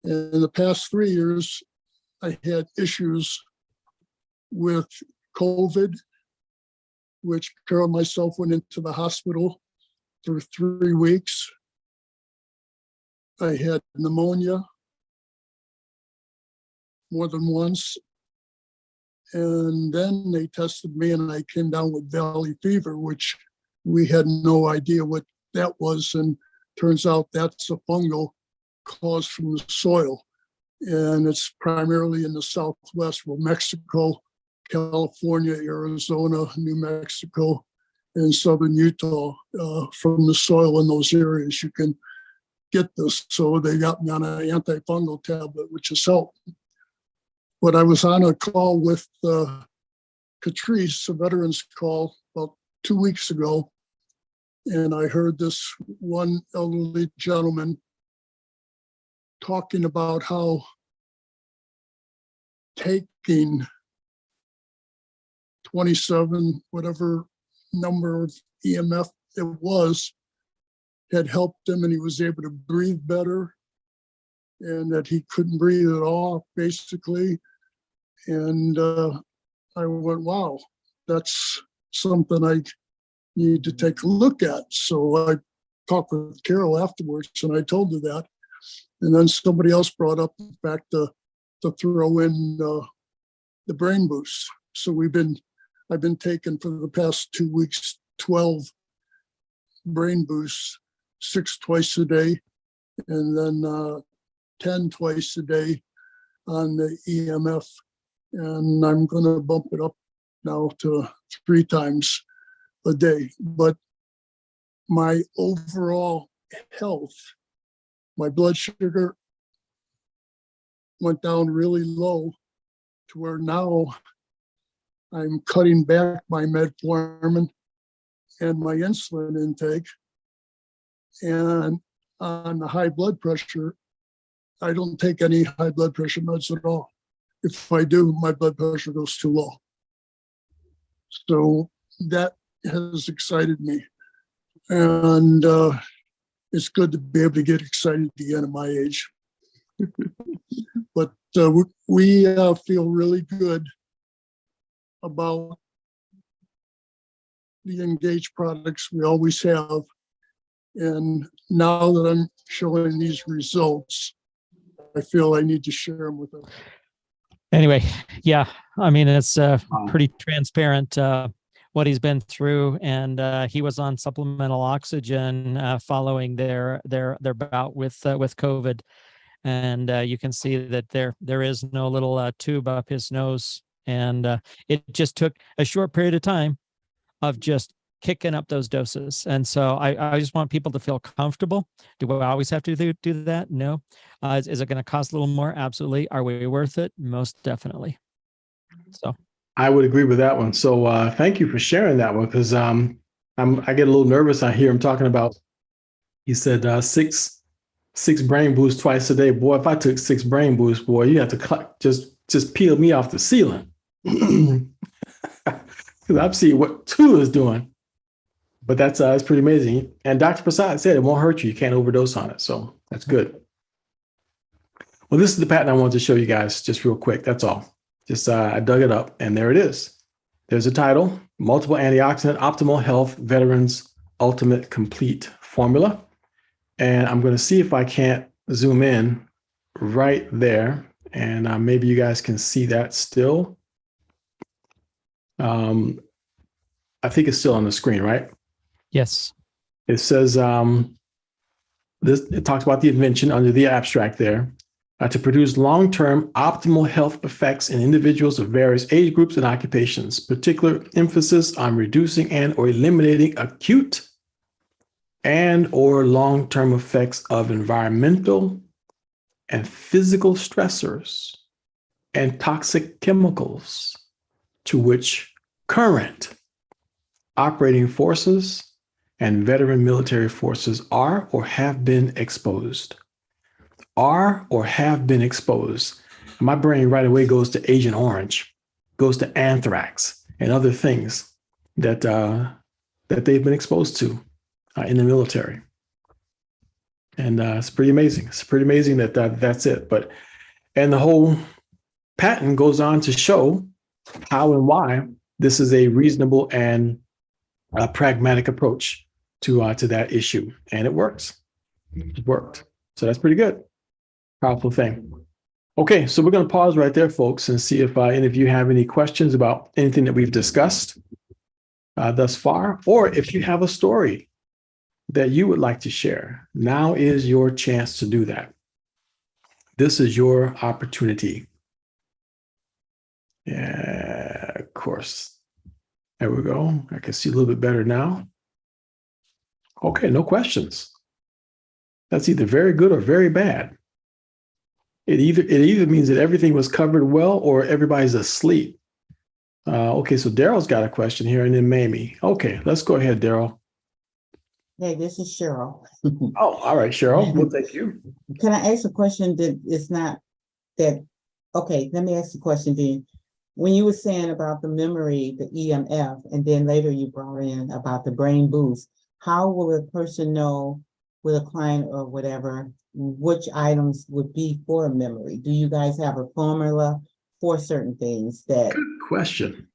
In the past 3 years, I had issues with COVID, which Carol and myself went into the hospital for 3 weeks. I had pneumonia more than once. And then they tested me and I came down with valley fever, which we had no idea what that was. And turns out that's a fungal caused from the soil. And it's primarily in the Southwest, well, Mexico, California, Arizona, New Mexico, and Southern Utah. From the soil in those areas, you can get this. So they got me on an antifungal tablet, which has helped. But I was on a call with Catrice, a veterans call, about 2 weeks ago, and I heard this one elderly gentleman talking about how taking 27, whatever number of EMF it was, had helped him and he was able to breathe better, and that he couldn't breathe at all, basically. And I went, wow, that's something I need to take a look at. So I talked with Carol afterwards and I told her that. And then somebody else brought up the fact to throw in the brain boost. So I've been taking for the past 2 weeks 12 brain boosts, 6 twice a day, and then 10 twice a day on the EMF. And I'm going to bump it up now to 3 times a day. But my overall health, my blood sugar went down really low to where now I'm cutting back my metformin and my insulin intake. And on the high blood pressure, I don't take any high blood pressure meds at all. If I do, my blood pressure goes too low. So that has excited me. And it's good to be able to get excited again at my age. But we feel really good about the Engage products. We always have. And now that I'm showing these results, I feel I need to share them with them. Anyway, yeah, I mean, it's pretty transparent what he's been through, and he was on supplemental oxygen following their bout with COVID, and you can see that there is no little tube up his nose, and it just took a short period of time of just kicking up those doses. And so I just want people to feel comfortable. Do we always have to do that? No. Is it going to cost a little more? Absolutely. Are we worth it? Most definitely. So I would agree with that one. So thank you for sharing that one, because I get a little nervous. I hear him talking about, he said six brain boosts twice a day. Boy, if I took 6 brain boosts, boy, you have to just peel me off the ceiling. Because I'm seeing what 2 is doing. But that's pretty amazing. And Dr. Prasad said it won't hurt you. You can't overdose on it. So that's good. Well, this is the patent I wanted to show you guys just real quick. That's all. Just I dug it up and there it is. There's a title, Multiple Antioxidant Optimal Health Veterans Ultimate Complete Formula. And I'm going to see if I can't zoom in right there. And maybe you guys can see that still. I think it's still on the screen, right? yes. It says it talks about the invention under the abstract there to produce long-term optimal health effects in individuals of various age groups and occupations. Particular emphasis on reducing and or eliminating acute and or long-term effects of environmental and physical stressors and toxic chemicals to which current operating forces and veteran military forces are or have been exposed. Are or have been exposed. My brain right away goes to Agent Orange, goes to anthrax and other things that they've been exposed to in the military. And it's pretty amazing. It's pretty amazing that that's it. And the whole patent goes on to show how and why this is a reasonable and a pragmatic approach to that issue, and it works. It worked, so that's pretty good. Powerful thing. Okay, so we're going to pause right there, folks, and see if any of you have any questions about anything that we've discussed thus far, or if you have a story that you would like to share. Now is your chance to do that. This is your opportunity. Yeah, of course. There we go. I can see a little bit better now. Okay, no questions. That's either very good or very bad. It either means that everything was covered well or everybody's asleep. Okay, so Daryl's got a question here, and then Mamie. Okay, let's go ahead, Daryl. Hey, this is Cheryl. Oh, all right, Cheryl. Well, thank you. Can I ask a question that it's not that, okay, let me ask the question then. When you were saying about the memory, the EMF, and then later you brought in about the brain boost, how will a person know with a client or whatever, which items would be for memory? Do you guys have a formula for certain things that? Good question.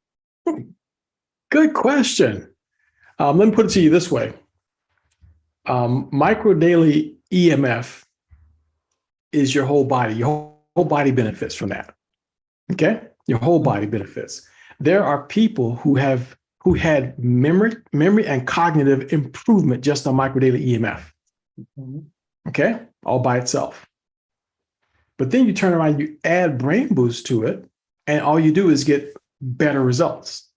Good question. Let me put it to you this way. Micro daily EMF is your whole body. Your whole body benefits from that. Okay? Your whole body benefits. There are people who had memory and cognitive improvement just on micro daily EMF. Okay? All by itself. But then you turn around, you add brain boost to it, and all you do is get better results.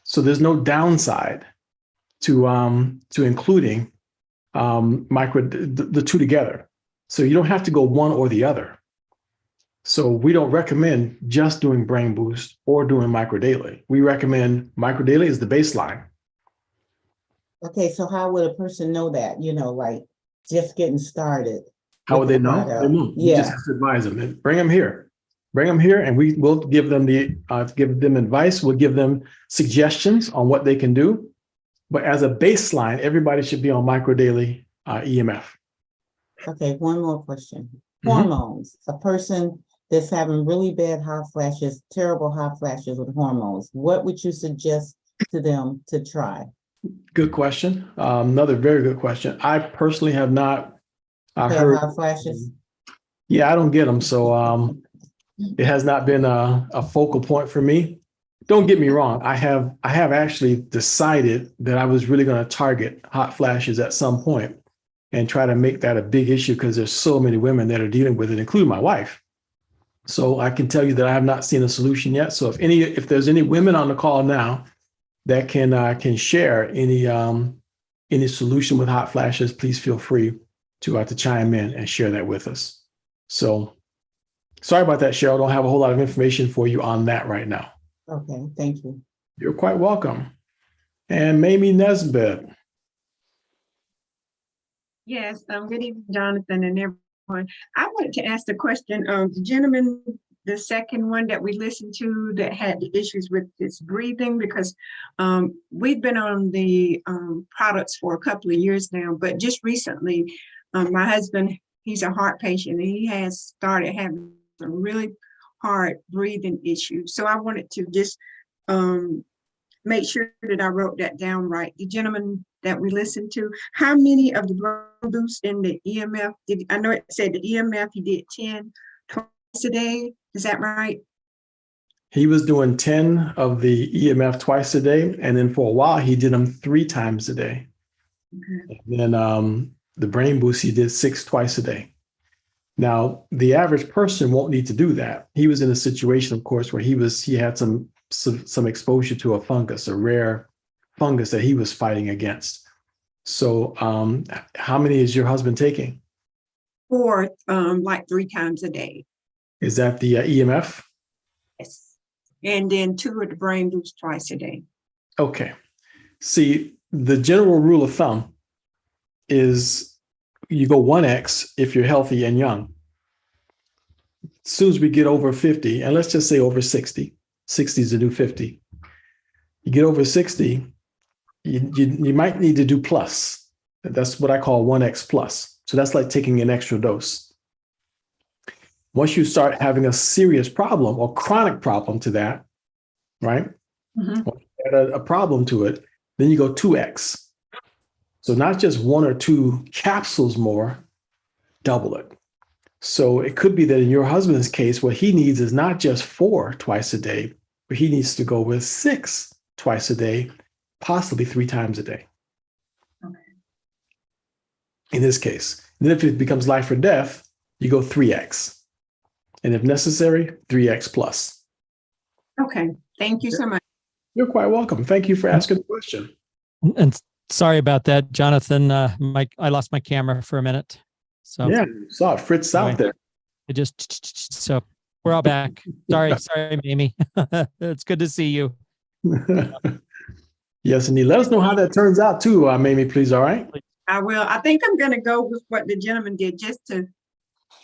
So there's no downside to including the two together. So you don't have to go one or the other. So we don't recommend just doing Brain Boost or doing Micro Daily. We recommend Micro Daily is the baseline. Okay, so how would a person know that, like just getting started? How with would they the know? product? They won't. You just Yeah, have to advise them and bring them here. Bring them here, and we will give them advice. We'll give them suggestions on what they can do. But as a baseline, everybody should be on Micro Daily EMF. okay, one more question. Mhm. Hormones, a person that's having really bad hot flashes, terrible hot flashes with hormones, what would you suggest to them to try? Good question. Another very good question. I personally have not Have heard. hot flashes? Yeah, I don't get them, so it has not been a focal point for me. Don't get me wrong. I have actually decided that I was really going to target hot flashes at some point and try to make that a big issue because there's so many women that are dealing with it, including my wife. So I can tell you that I have not seen a solution yet. So if there's any women on the call now that can share any solution with hot flashes, please feel free to chime in and share that with us. So sorry about that, Cheryl. Don't have a whole lot of information for you on that right now. Okay, thank you. You're quite welcome. And Mamie Nesbitt. Yes, good evening, Jonathan and everyone. I wanted to ask the question of the gentleman, the second one that we listened to that had the issues with his breathing, because we've been on the products for a couple of years now, but just recently, my husband, he's a heart patient and he has started having some really hard breathing issues. So I wanted to just make sure that I wrote that down right. The gentleman that we listened to, how many of the Brain Boost in the EMF I know it said the EMF he did 10 twice a day. Is that right? He was doing 10 of the EMF twice a day. And then for a while, he did them 3 times a day. Okay. And then the Brain Boost, he did 6 twice a day. Now, the average person won't need to do that. He was in a situation, of course, where he had some exposure to a fungus, a rare fungus that he was fighting against. So how many is your husband taking? 4, like 3 times a day. Is that the EMF? Yes. And then 2 of the Brain Boost twice a day. Okay. See, the general rule of thumb is you go 1x if you're healthy and young. As soon as we get over 50, and let's just say over 60, 60 is the new 50. You get over 60, you might need to do plus. That's what I call 1x plus. So that's like taking an extra dose. Once you start having a serious problem or chronic problem to that, right? Mhm. Once you add a problem to it, then you go 2x. So not just 1 or 2 capsules more, double it. So it could be that in your husband's case, what he needs is not just 4 twice a day, but he needs to go with 6 twice a day, possibly 3 times a day. Okay. In this case. Then if it becomes life or death, you go 3x. And if necessary, 3x plus. Okay. Thank you so much. You're quite welcome. Thank you for asking the question. And sorry about that, Jonathan. I lost my camera for a minute. So Yeah, saw it. Fritz out there. it just, so we're all back. Sorry, Mamie. It's good to see you. Yes, indeed. Let us know how that turns out too, Mamie, please. All right. I will. I think I'm going to go with what the gentleman did just to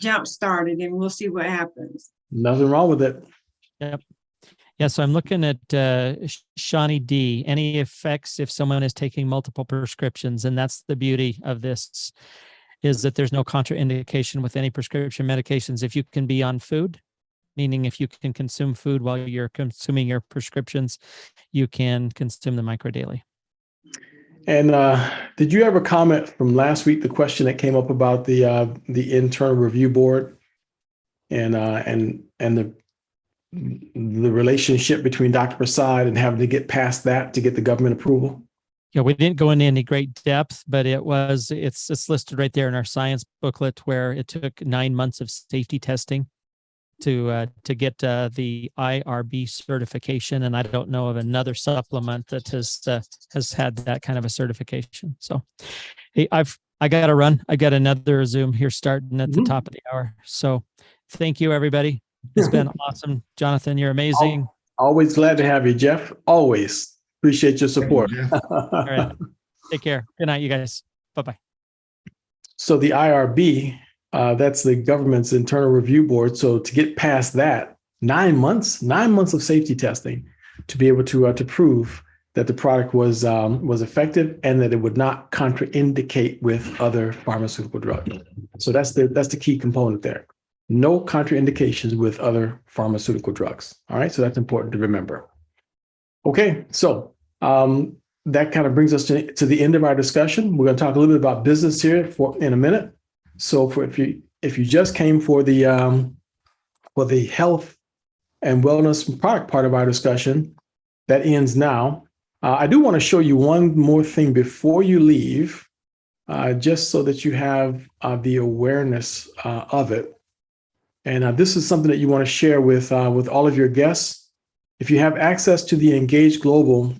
jump start it, and we'll see what happens. Nothing wrong with it. Yeah, so I'm looking at Shawnee D. Any effects if someone is taking multiple prescriptions? And that's the beauty of this, is that there's no contraindication with any prescription medications. If you can be on food, meaning if you can consume food while you're consuming your prescriptions, you can consume the Micro Daily. And did you ever comment from last week, the question that came up about the internal review board and the relationship between Dr. Prasad and having to get past that to get the government approval? Yeah, we didn't go into any great depth, but it's listed right there in our science booklet, where it took 9 months of safety testing to get the IRB certification, and I don't know of another supplement that has had that kind of a certification. So, hey, I got to run. I got another Zoom here starting at the top of the hour. So, thank you, everybody. It's been awesome. Jonathan, you're amazing. Always glad to have you, Jeff. Always appreciate your support. All right. Take care. Good night, you guys. Bye-bye. So the IRB, that's the government's internal review board. So to get past that, 9 months of safety testing to be able to prove that the product was effective and that it would not contraindicate with other pharmaceutical drugs. So that's the key component there. No contraindications with other pharmaceutical drugs. All right, so that's important to remember. Okay, so that kind of brings us to the end of our discussion. We're going to talk a little bit about business here in a minute. So if you just came for the health and wellness product part of our discussion, that ends now. I do want to show you one more thing before you leave, just so that you have the awareness of it. And this is something that you want to share with all of your guests. If you have access to the Engage Global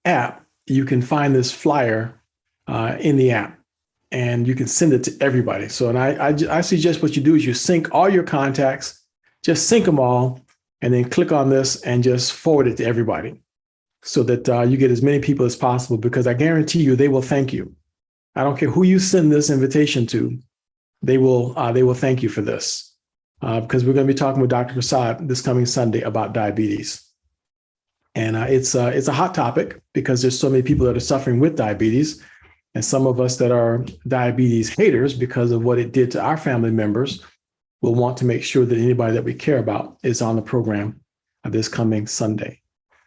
app, you can find this flyer in the app, and you can send it to everybody. So, and I suggest what you do is you sync all your contacts, just sync them all, and then click on this and just forward it to everybody, so that you get as many people as possible. Because I guarantee you, they will thank you. I don't care who you send this invitation to, they will thank you for this. Because we're going to be talking with Dr. Prasad this coming Sunday about diabetes. And it's a hot topic because there's so many people that are suffering with diabetes, and some of us that are diabetes haters because of what it did to our family members will want to make sure that anybody that we care about is on the program this coming Sunday.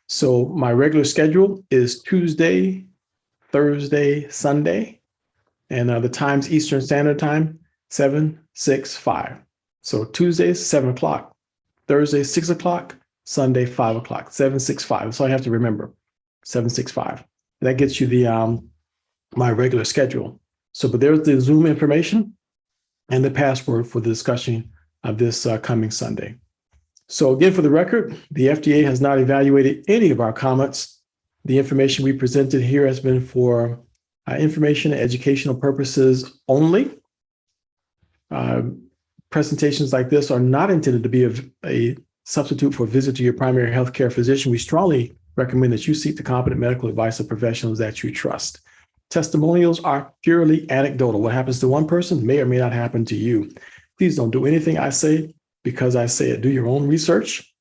So my regular schedule is Tuesday, Thursday, Sunday, and the times Eastern Standard Time, 7, 6, 5. So Tuesdays, 7 o'clock, Thursday, 6 o'clock, Sunday, 5 o'clock, 7, 6, 5. That's all you have to remember, 7, 6, 5. That gets you the my regular schedule. So, but there's the Zoom information and the password for the discussion of this coming Sunday. So again, for the record, the FDA has not evaluated any of our comments. The information we presented here has been for information and educational purposes only. Presentations like this are not intended to be a substitute for a visit to your primary healthcare physician. We strongly recommend that you seek the competent medical advice of professionals that you trust. Testimonials are purely anecdotal. What happens to one person may or may not happen to you. Please don't do anything I say because I say it. Do your own research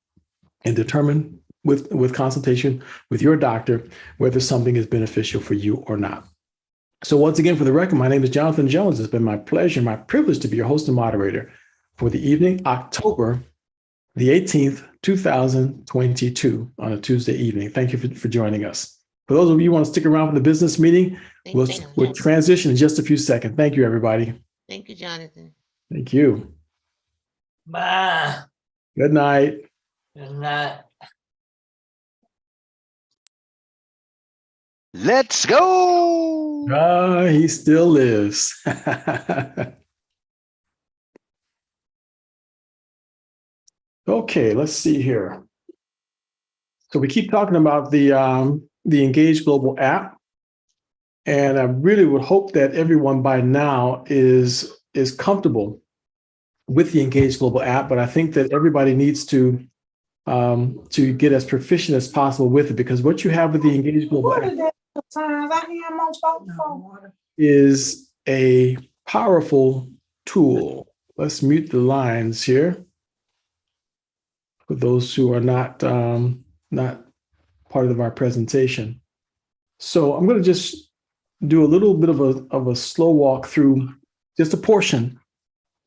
and determine with consultation with your doctor whether something is beneficial for you or not. So once again, for the record, my name is Jonathan Jones. It's been my pleasure, my privilege to be your host and moderator for the evening, October the 18th, 2022, on a Tuesday evening. Thank you for joining us. For those of you who want to stick around for the business meeting, we'll transition in just a few seconds. Thank you, everybody. Thank you, Jonathan. Thank you. Bye. Good night. Good night. Let's go. He still lives. Okay, let's see here. So we keep talking about the Engage Global app, and I really would hope that everyone by now is comfortable with the Engage Global app. But I think that everybody needs to get as proficient as possible with it, because what you have with the Engage Global app is a powerful tool. Let's mute the lines here for those who are not part of our presentation. So I'm going to just do a little bit of a slow walk through just a portion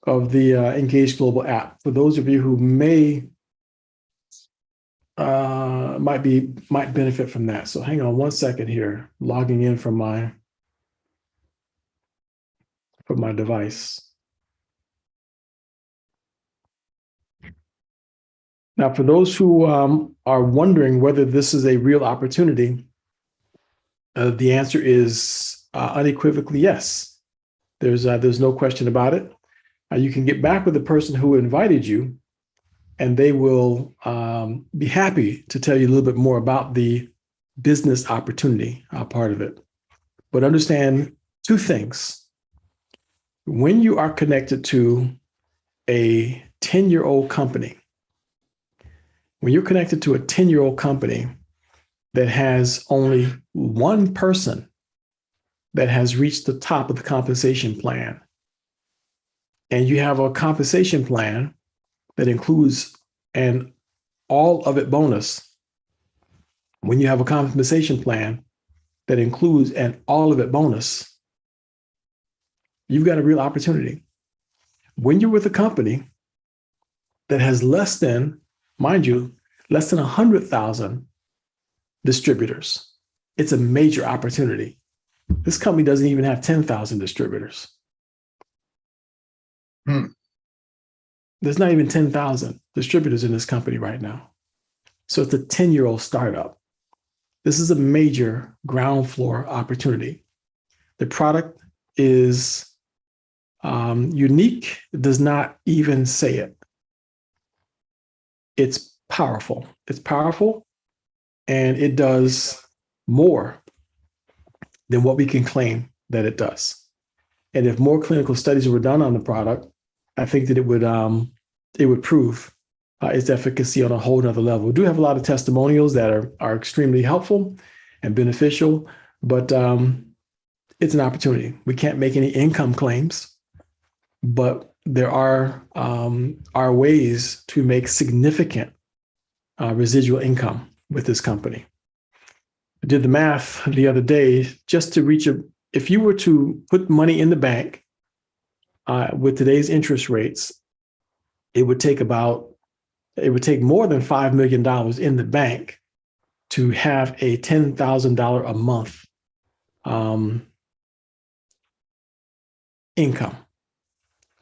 of the Engage Global app for those of you who might benefit from that. So hang on one second here, logging in from my device. Now, for those who are wondering whether this is a real opportunity, the answer is unequivocally yes. There's no question about it. You can get back with the person who invited you, and they will be happy to tell you a little bit more about the business opportunity part of it. But understand two things. When you are connected to a 10-year-old company, when you're connected to a 10-year-old company that has only one person that has reached the top of the compensation plan, and you have a compensation plan that includes an all of it bonus, when you have a compensation plan that includes an all of it bonus, you've got a real opportunity. When you're with a company that has less than, mind you, less than 100,000 distributors, it's a major opportunity. This company doesn't even have 10,000 distributors. There's not even 10,000 distributors in this company right now. So it's a 10-year-old startup. This is a major ground floor opportunity. The product is unique, does not even say it. It's powerful. It's powerful, and it does more than what we can claim that it does. And if more clinical studies were done on the product, I think that it would prove its efficacy on a whole nother level. We do have a lot of testimonials that are extremely helpful and beneficial, but it's an opportunity. We can't make any income claims, but there are ways to make significant residual income with this company. I did the math the other day just to reach if you were to put money in the bank with today's interest rates, it would take more than $5 million in the bank to have a $10,000 a month income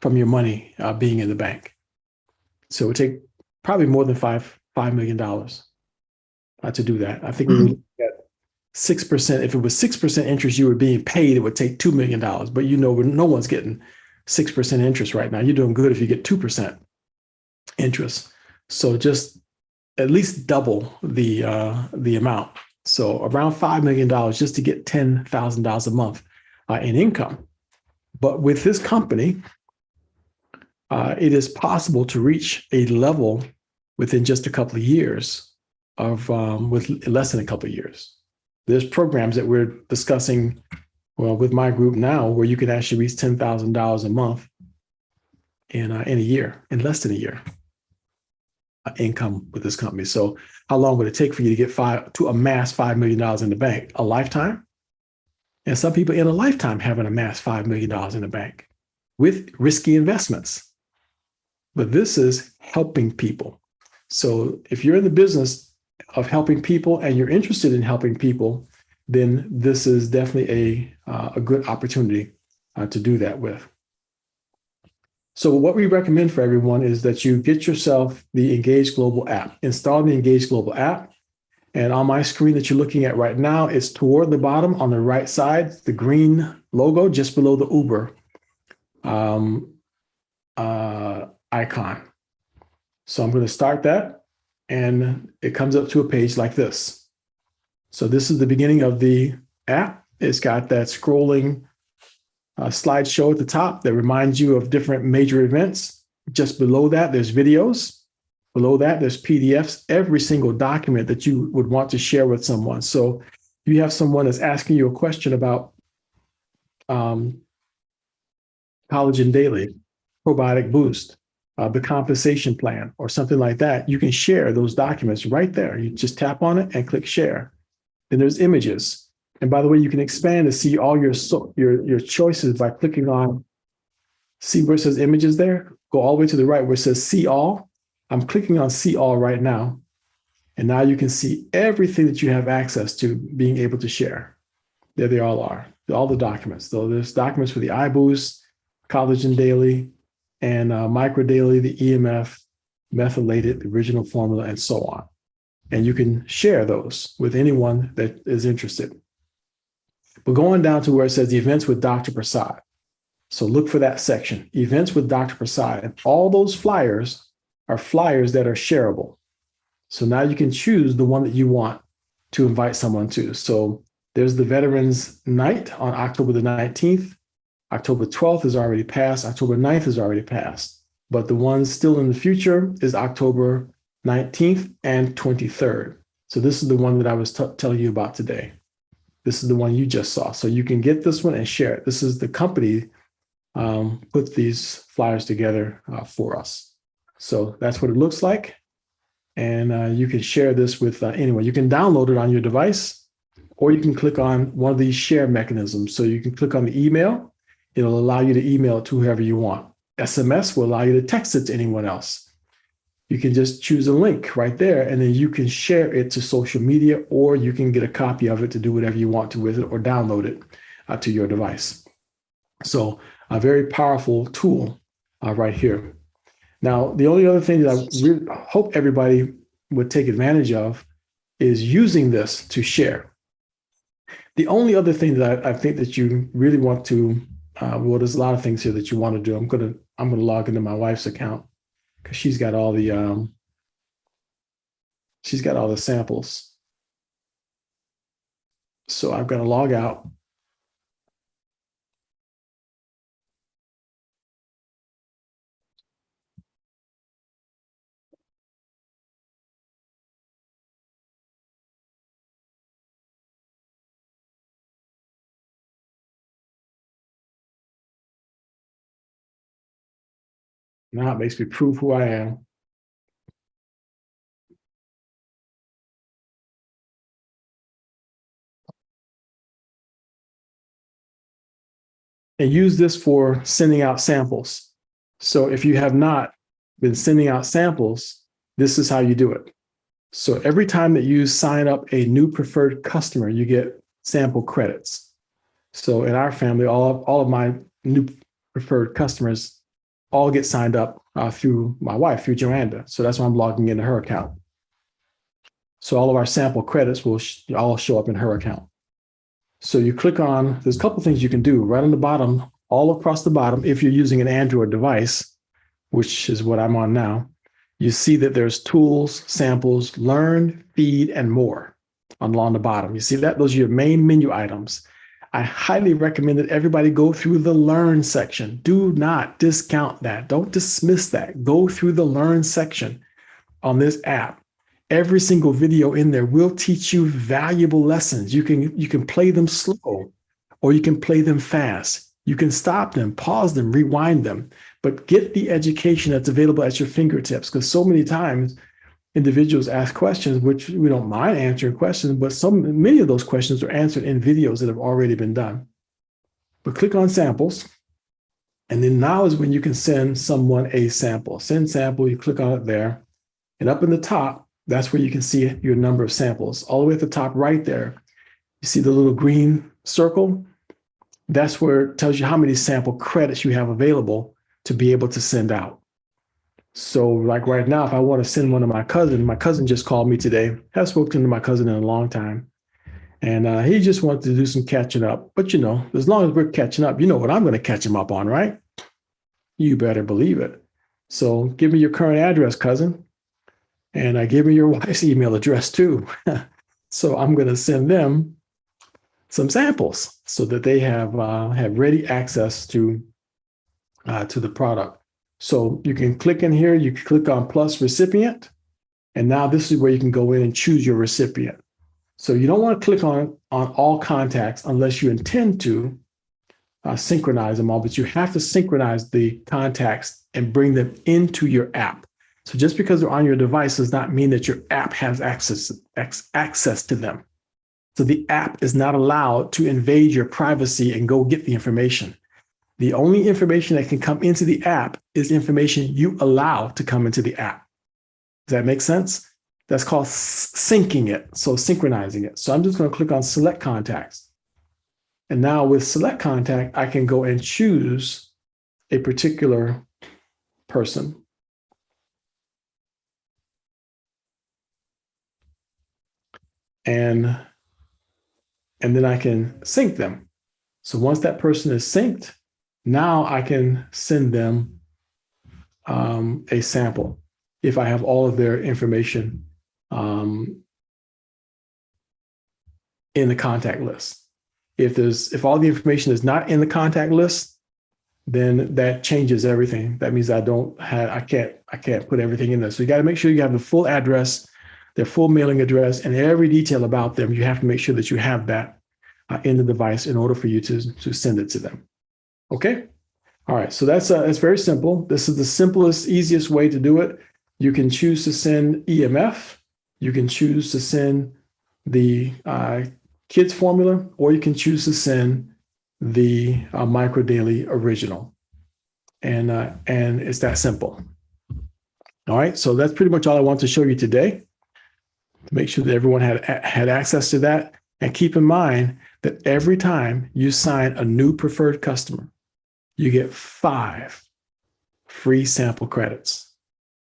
from your money being in the bank. So it would take probably more than $5 million to do that. I think we would look at 6%. If it was 6% interest you were being paid, it would take $2 million. But you know, no one's getting 6% interest right now. You're doing good if you get 2% interest. So just at least double the amount. So around $5 million just to get $10,000 a month in income. But with this company, it is possible to reach a level within just a couple of years with less than a couple of years. There's programs that we're discussing, well, with my group now, where you can actually reach $10,000 a month in a year, in less than a year, income with this company. So how long would it take for you to amass $5 million in the bank? A lifetime? And some people in a lifetime haven't amassed $5 million in the bank with risky investments. But this is helping people. So if you're in the business of helping people and you're interested in helping people, then this is definitely a good opportunity to do that with. So what we recommend for everyone is that you get yourself the Engage Global app. Install the Engage Global app. And on my screen that you're looking at right now, it's toward the bottom on the right side, the green logo just below the Uber icon. So I'm going to start that, and it comes up to a page like this. So this is the beginning of the app. It's got that scrolling slideshow at the top that reminds you of different major events. Just below that, there's videos. Below that, there's PDFs, every single document that you would want to share with someone. So you have someone that's asking you a question about Collagen Daily, Probiotic Boost, the compensation plan, or something like that. You can share those documents right there. You just tap on it and click share. Then there's images. And by the way, you can expand to see all your choices by clicking on, see where it says images there? Go all the way to the right where it says see all. I'm clicking on see all right now. And now you can see everything that you have access to being able to share. There they all are, all the documents. So there's documents for the iBoost, Collagen Daily, and Micro Daily, the EMF, methylated, the original formula, and so on. And you can share those with anyone that is interested. We're going down to where it says the events with Dr. Prasad. So look for that section, events with Dr. Prasad. And all those flyers are flyers that are shareable. So now you can choose the one that you want to invite someone to. So there's the Veterans Night on October the 19th. October 12th is already passed. October 9th is already passed. but the ones still in the future is October 19th and 23rd. So this is the one that I was telling you about today. This is the one you just saw. So you can get this one and share it. This is the company put these flyers together for us. So that's what it looks like. And you can share this with anyone. You can download it on your device, or you can click on one of these share mechanisms. So you can click on the email. It'll allow you to email it to whoever you want. SMS will allow you to text it to anyone else. You can just choose a link right there, and then you can share it to social media, or you can get a copy of it to do whatever you want to with it, or download it to your device. So a very powerful tool right here. Now, the only other thing that I really hope everybody would take advantage of is using this to share. The only other thing that I think that you really want to, well, there's a lot of things here that you want to do. I'm gonna log into my wife's account, because she's got all the samples. So I've got to log out. Now it makes me prove who I am. And use this for sending out samples. So if you have not been sending out samples, this is how you do it. So every time that you sign up a new preferred customer, you get sample credits. So in our family, all of my new preferred customers all get signed up through my wife, through Joanda. So that's why I'm logging into her account. So all of our sample credits will all show up in her account. So you click on, there's a couple things you can do right on the bottom, all across the bottom. If you're using an Android device, which is what I'm on now, you see that there's tools, samples, learn, feed, and more along the bottom. You see that? Those are your main menu items. I highly recommend that everybody go through the learn section. Do not discount that. Don't dismiss that. Go through the learn section on this app. Every single video in there will teach you valuable lessons. You can play them slow, or you can play them fast. You can stop them, pause them, rewind them, but get the education that's available at your fingertips, because so many times individuals ask questions, which we don't mind answering questions, but many of those questions are answered in videos that have already been done. But click on samples, and then now is when you can send someone a sample. Send sample, you click on it there, and up in the top, that's where you can see your number of samples. All the way at the top right there, you see the little green circle? That's where it tells you how many sample credits you have available to be able to send out. So like right now, if I want to send one to my cousin just called me today. I haven't spoken to my cousin in a long time. And he just wanted to do some catching up. But you know, as long as we're catching up, you know what I'm going to catch him up on, right? You better believe it. So give me your current address, cousin. And give me your wife's email address too. So I'm going to send them some samples so that they have ready access to the product. So you can click in here, you can click on plus recipient, and now this is where you can go in and choose your recipient. So you don't want to click on all contacts unless you intend to synchronize them all, but you have to synchronize the contacts and bring them into your app. So just because they're on your device does not mean that your app has access to them. So the app is not allowed to invade your privacy and go get the information. The only information that can come into the app is information you allow to come into the app. Does that make sense? That's called syncing it, so synchronizing it. So I'm just going to click on select contacts. And now with select contact, I can go and choose a particular person. And then I can sync them. So once that person is synced, now I can send them a sample if I have all of their information in the contact list. If all the information is not in the contact list, then that changes everything. That means I can't put everything in there. So you got to make sure you have the full address, their full mailing address, and every detail about them. You have to make sure that you have that in the device in order for you to send it to them. Okay. All right. So that's very simple. This is the simplest, easiest way to do it. You can choose to send EMF. You can choose to send the kids formula, or you can choose to send the Microdaily original. And it's that simple. All right. So that's pretty much all I want to show you today, to make sure that everyone had access to that. And keep in mind that every time you sign a new preferred customer, you get 5 free sample credits.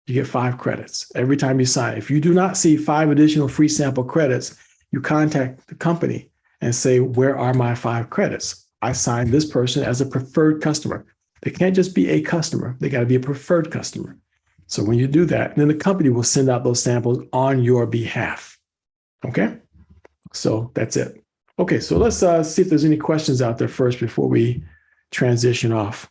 You get 5 credits every time you sign. If you do not see 5 additional free sample credits, you contact the company and say, where are my 5 credits? I signed this person as a preferred customer. They can't just be a customer. They got to be a preferred customer. So when you do that, then the company will send out those samples on your behalf. Okay? So that's it. Okay, so let's see if there's any questions out there first before we transition off.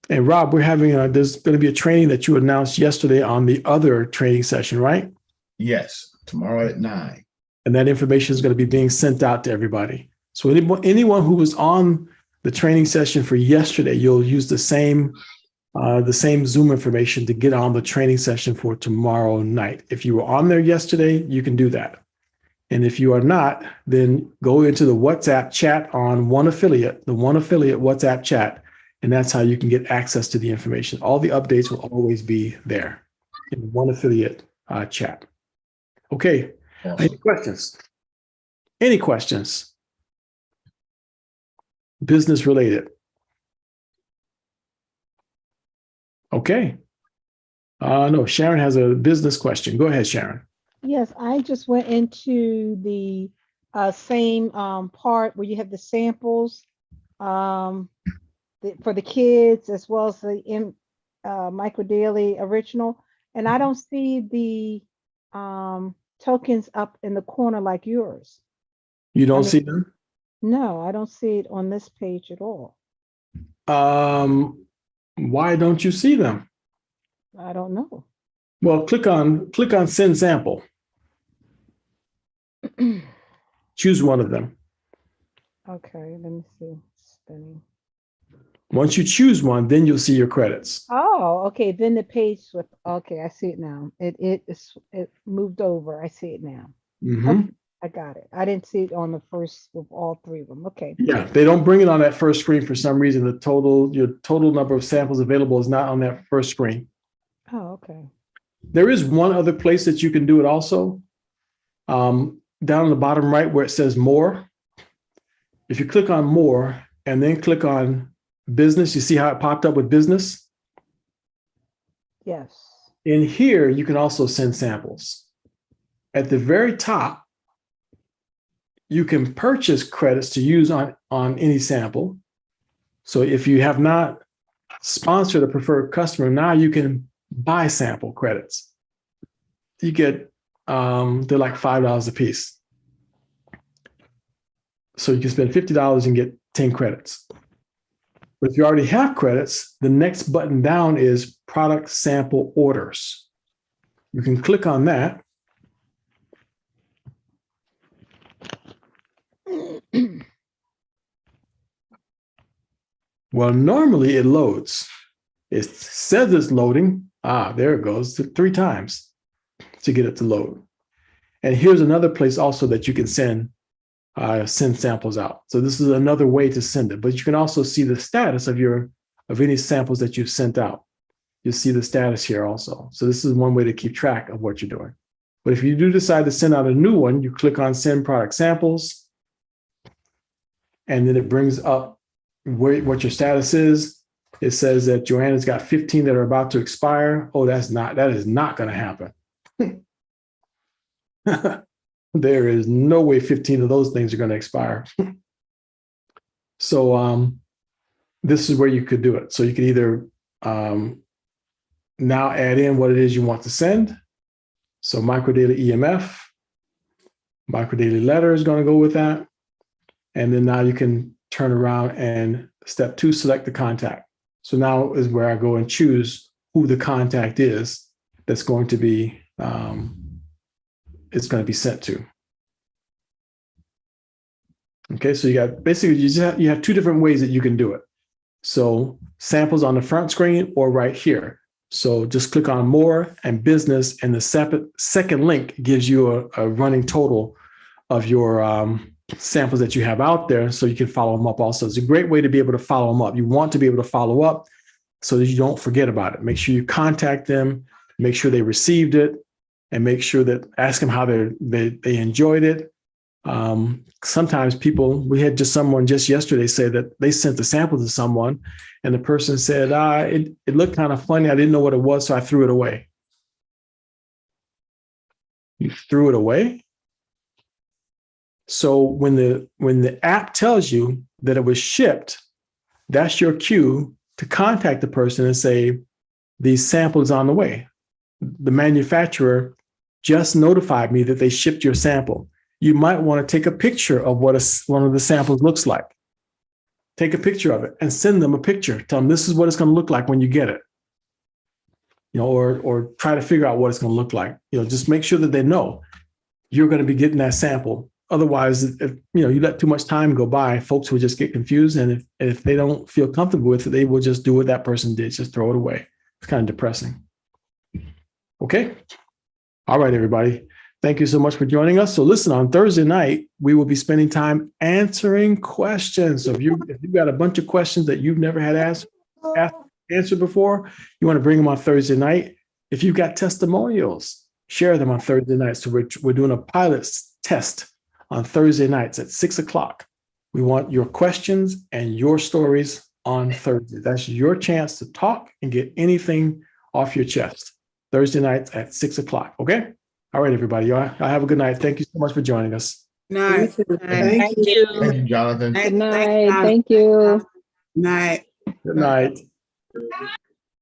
And Rob, we're having there's going to be a training that you announced yesterday on the other training session, right? Yes, tomorrow at 9. And that information is going to be being sent out to everybody. So anyone who was on the training session for yesterday, you'll use the same Zoom information to get on the training session for tomorrow night. If you were on there yesterday, you can do that. And if you are not, then go into the WhatsApp chat on the One Affiliate WhatsApp chat, and that's how you can get access to the information. All the updates will always be there in the One Affiliate chat. Okay. Awesome. Any questions? Any questions? Business related. Okay. No, Sharon has a business question. Go ahead, Sharon. Yes, I just went into the same part where you have the samples for the kids as well as the Microdaily original, and I don't see the tokens up in the corner like yours. You don't see them? No, I don't see it on this page at all. Why don't you see them? I don't know. Well, click on send sample. Choose one of them. Okay, let me see. Spinning. Once you choose one, then you'll see your credits. Oh, okay. Then the page flipped. Okay, I see it now. It moved over. I see it now. Mm-hmm. Okay, I got it. I didn't see it on the first with all 3 of them. Okay. Yeah, they don't bring it on that first screen for some reason. Your total number of samples available is not on that first screen. Oh, okay. There is one other place that you can do it also. Down on the bottom right where it says more. If you click on more and then click on business, you see how it popped up with business? Yes. In here, you can also send samples. At the very top, you can purchase credits to use on any sample. So if you have not sponsored a preferred customer, now you can buy sample credits. You get, they're like $5 a piece. So you can spend $50 and get 10 credits. But if you already have credits, the next button down is product sample orders. You can click on that. Well, normally it loads. It says it's loading. There it goes 3 times to get it to load. And here's another place also that you can send samples out. So this is another way to send it, but you can also see the status of any samples that you've sent out. You'll see the status here also. So this is one way to keep track of what you're doing. But if you do decide to send out a new one, you click on send product samples, and then it brings up what your status is. It says that Joanna's got 15 that are about to expire. Oh, that is not going to happen. There is no way 15 of those things are going to expire. So this is where you could do it. So you can either now add in what it is you want to send. So Microdaily EMF, Microdaily letter is going to go with that. And then now you can turn around and Step 2, select the contact. So now is where I go and choose who the contact is that's going to be it's going to be sent to. Okay, so you got basically you have 2 different ways that you can do it. So samples on the front screen or right here. So just click on more and business, and the second link gives you a running total of your samples that you have out there, so you can follow them up also. It's a great way to be able to follow them up. You want to be able to follow up so that you don't forget about it. Make sure you contact them, make sure they received it, and make sure that ask them how they enjoyed it. Sometimes we had someone just yesterday say that they sent the sample to someone and the person said, it looked kind of funny. I didn't know what it was, so I threw it away. You threw it away? So when the app tells you that it was shipped, that's your cue to contact the person and say, these samples on the way. The manufacturer just notified me that they shipped your sample. You might want to take a picture of what one of the samples looks like. Take a picture of it and send them a picture. Tell them this is what it's going to look like when you get it. Or try to figure out what it's going to look like. Just make sure that they know you're going to be getting that sample. Otherwise, if you let too much time go by, folks will just get confused. And if they don't feel comfortable with it, they will just do what that person did, just throw it away. It's kind of depressing. Okay. All right, everybody. Thank you so much for joining us. So listen, on Thursday night, we will be spending time answering questions. So if you've got a bunch of questions that you've never had answered before, you want to bring them on Thursday night. If you've got testimonials, share them on Thursday night. So we're doing a pilot test on Thursday nights at 6:00. We want your questions and your stories on Thursday. That's your chance to talk and get anything off your chest. Thursday nights at 6:00. Okay. All right, everybody. Y'all have a good night. Thank you so much for joining us. Nice. Thank you, Jonathan. Good night. Thank you. Night. Good night.